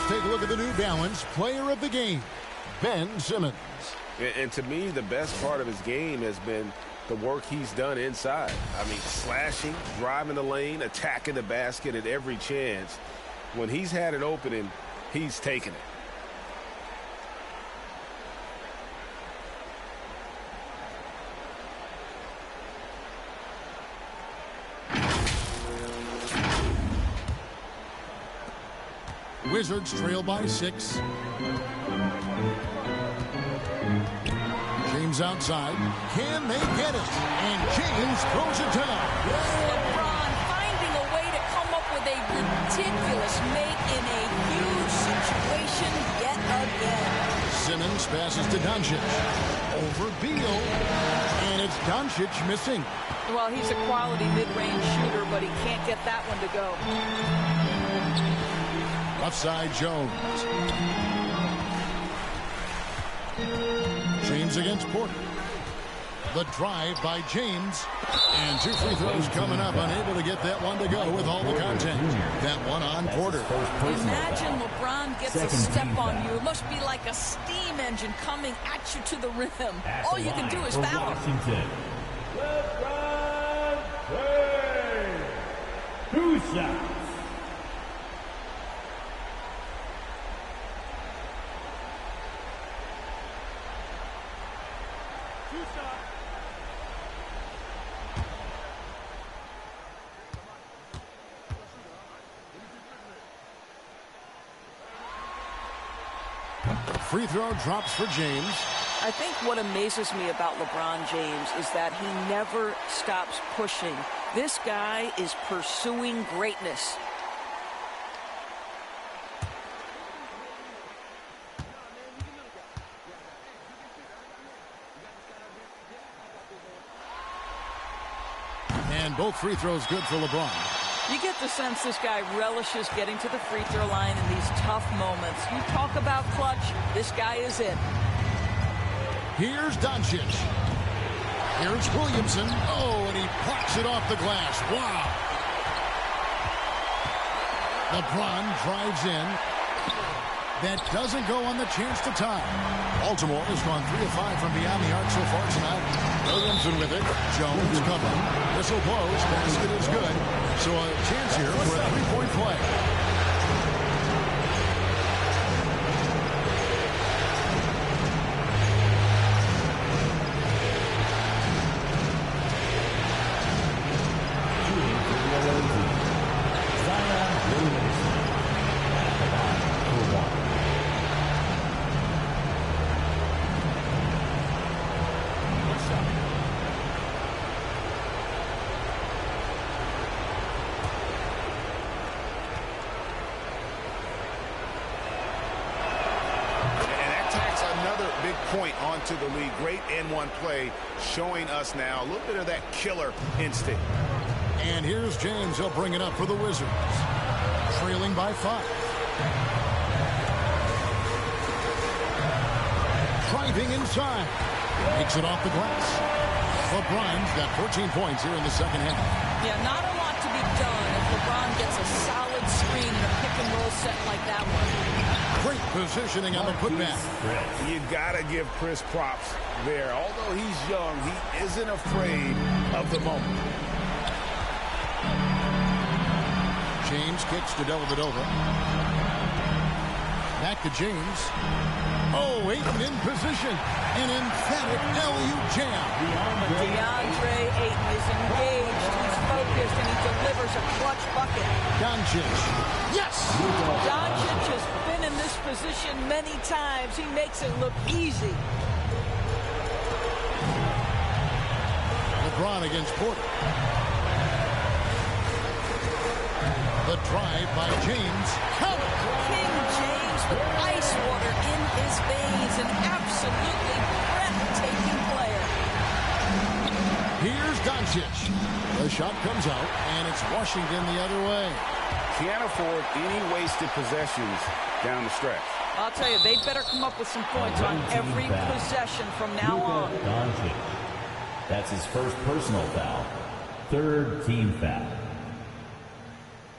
Take a look at the New Balance player of the game, Ben Simmons. And to me, the best part of his game has been the work he's done inside. I mean, slashing, driving the lane, attacking the basket at every chance. When he's had an opening, he's taken it. Wizards trail by 6. James outside. Can they get it? And James throws it down. LeBron finding a way to come up with a ridiculous make in a huge situation yet again. Simmons passes to Doncic. Over Beal. And it's Doncic missing. Well, he's a quality mid-range shooter, but he can't get that one to go. Offside Jones. James against Porter. The drive by James. And 2 free throws coming up. Unable to get that one to go with all the content. That one on Porter. Imagine LeBron gets a step on you. It must be like a steam engine coming at you to the rim. All you can do is foul him. LeBron James. 2 shots. Free throw drops for James. I think what amazes me about LeBron James is that he never stops pushing. This guy is pursuing greatness. And both free throws good for LeBron. You get the sense this guy relishes getting to the free throw line in these tough moments. You talk about clutch, this guy is it. Here's Doncic. Here's Williamson. Oh, and he plucks it off the glass. Wow. LeBron drives in. That doesn't go on the chance to tie. Baltimore has gone 3 of 5 from beyond the arc so far tonight. Williamson with it. Jones cover. Whistle blows. Basket is good. So a chance here for a 3-point play. Point onto the lead. Great N1 play showing us now a little bit of that killer instinct. And here's James. He'll bring it up for the Wizards. Trailing by 5. Driving inside. Makes it off the glass. LeBron's got 14 points here in the second half. Yeah, not a lot to be done if LeBron gets a solid screen in a pick-and-roll set like that one. Great positioning on the putback. You got to give Chris props there. Although he's young, he isn't afraid of the moment. James kicks to Dellavedova. Back to James. Oh, Ayton in position. An emphatic LU jam. DeAndre Ayton is engaged. He's focused, and he delivers a clutch bucket. Doncic. Yes! Doncic has been in this position many times. He makes it look easy. LeBron against Porter. The drive by James. Count. King James with ice water in his veins. An absolutely breathtaking player. Here's Doncic. The shot comes out, and it's Washington the other way. Can't afford any wasted possessions down the stretch. I'll tell you, they better come up with some points on every possession from now on. Doncic. That's his first personal foul. Third team foul.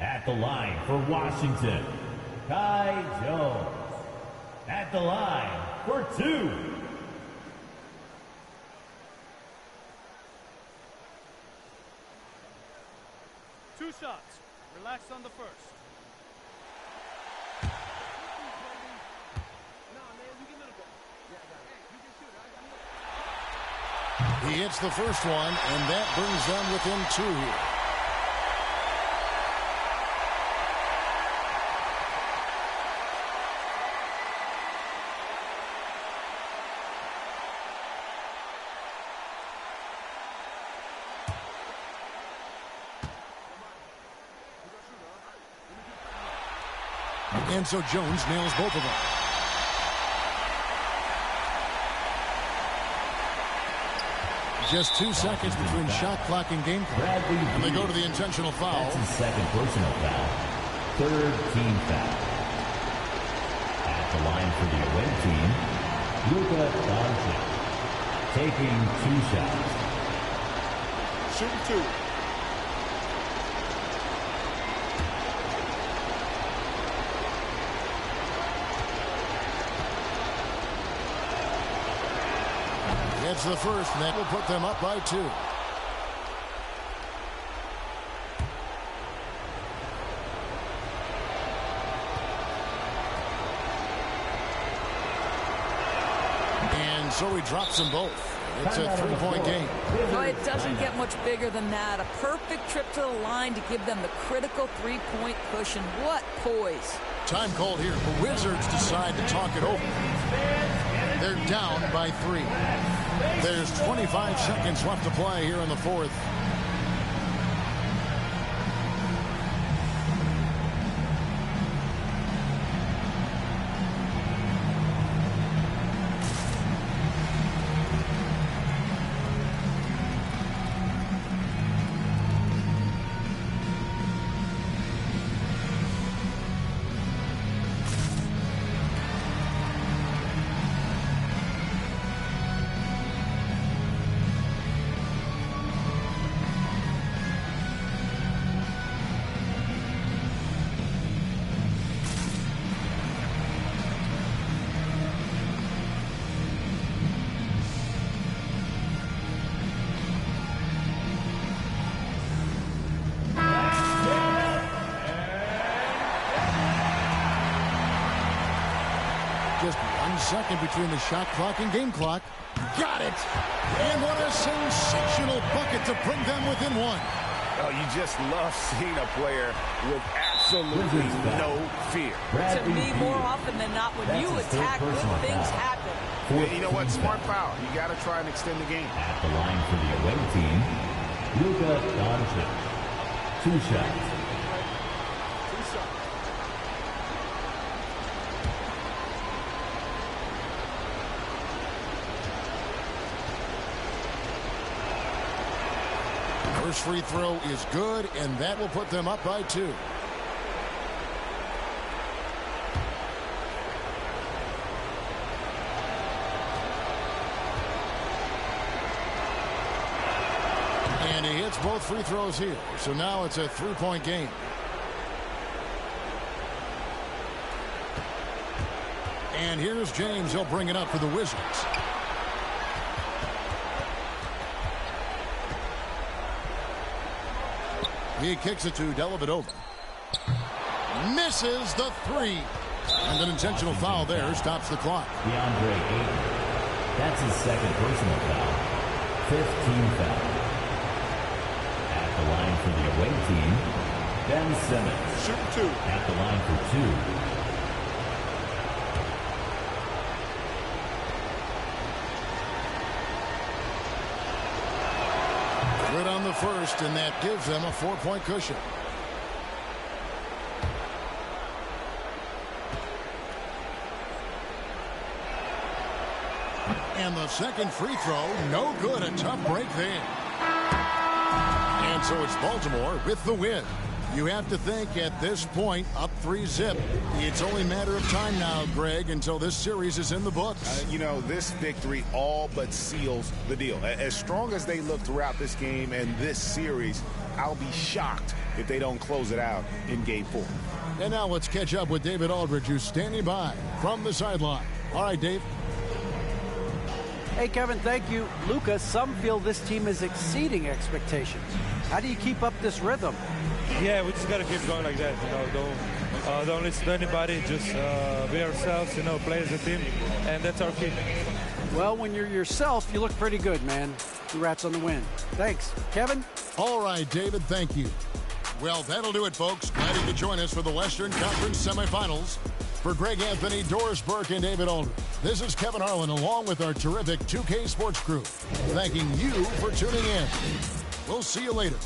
At the line for Washington, Kai Jones. At the line for 2. Two shots. Relax on the first. He hits the first one, and that brings them within 2 here. And so Jones nails both of them. Just 2 seconds between shot clock and game clock. And they go to the intentional foul. That's his second personal foul. Third team foul. At the line for the away team, Luka Doncic. Taking 2 shots. Shooting 2. It's the first, and that will put them up by 2. And so he drops them both. It's a 3-point game. Well, it doesn't get much bigger than that. A perfect trip to the line to give them the critical 3-point cushion. What poise. Time called here. The Wizards decide to talk it over. They're down by 3. There's 25 seconds left to play here in the 4th. Just 1 second between the shot clock and game clock. Got it! And what a sensational bucket to bring them within 1. Oh, you just love seeing a player with absolutely no fear. To me, more often than not, when you attack, good things happen. Yeah, you know what? Smart foul. You got to try and extend the game. At the line for the away team, Luka Doncic. 2 shots. First free throw is good, and that will put them up by 2. And he hits both free throws here. So now it's a 3-point game. And here's James. He'll bring it up for the Wizards. He kicks it to Dellavedova. Misses the three. And an intentional foul there stops the clock. DeAndre Ayton. That's his second personal foul. 15 foul. At the line for the away team, Ben Simmons. Shoot two. At the line for two. Good on the first, and that gives them a 4-point cushion. And the second free throw, no good. A tough break there. And so it's Baltimore with the win. You have to think at this point, up 3-zip. It's only a matter of time now, Greg, until this series is in the books. You know, this victory all but seals the deal. As strong as they look throughout this game and this series, I'll be shocked if they don't close it out in Game 4. And now let's catch up with David Aldridge, who's standing by from the sideline. All right, Dave. Hey, Kevin, thank you. Luka, some feel this team is exceeding expectations. How do you keep up this rhythm? Yeah, we just got to keep going like that. You know, don't listen to anybody. Just be ourselves, you know, play as a team. And that's our key. Well, when you're yourself, you look pretty good, man. Congrats on the win. Thanks. Kevin? All right, David, thank you. Well, that'll do it, folks. Glad you could join us for the Western Conference semifinals. For Greg Anthony, Doris Burke, and David Aldridge, this is Kevin Harlan along with our terrific 2K Sports crew, thanking you for tuning in. We'll see you later.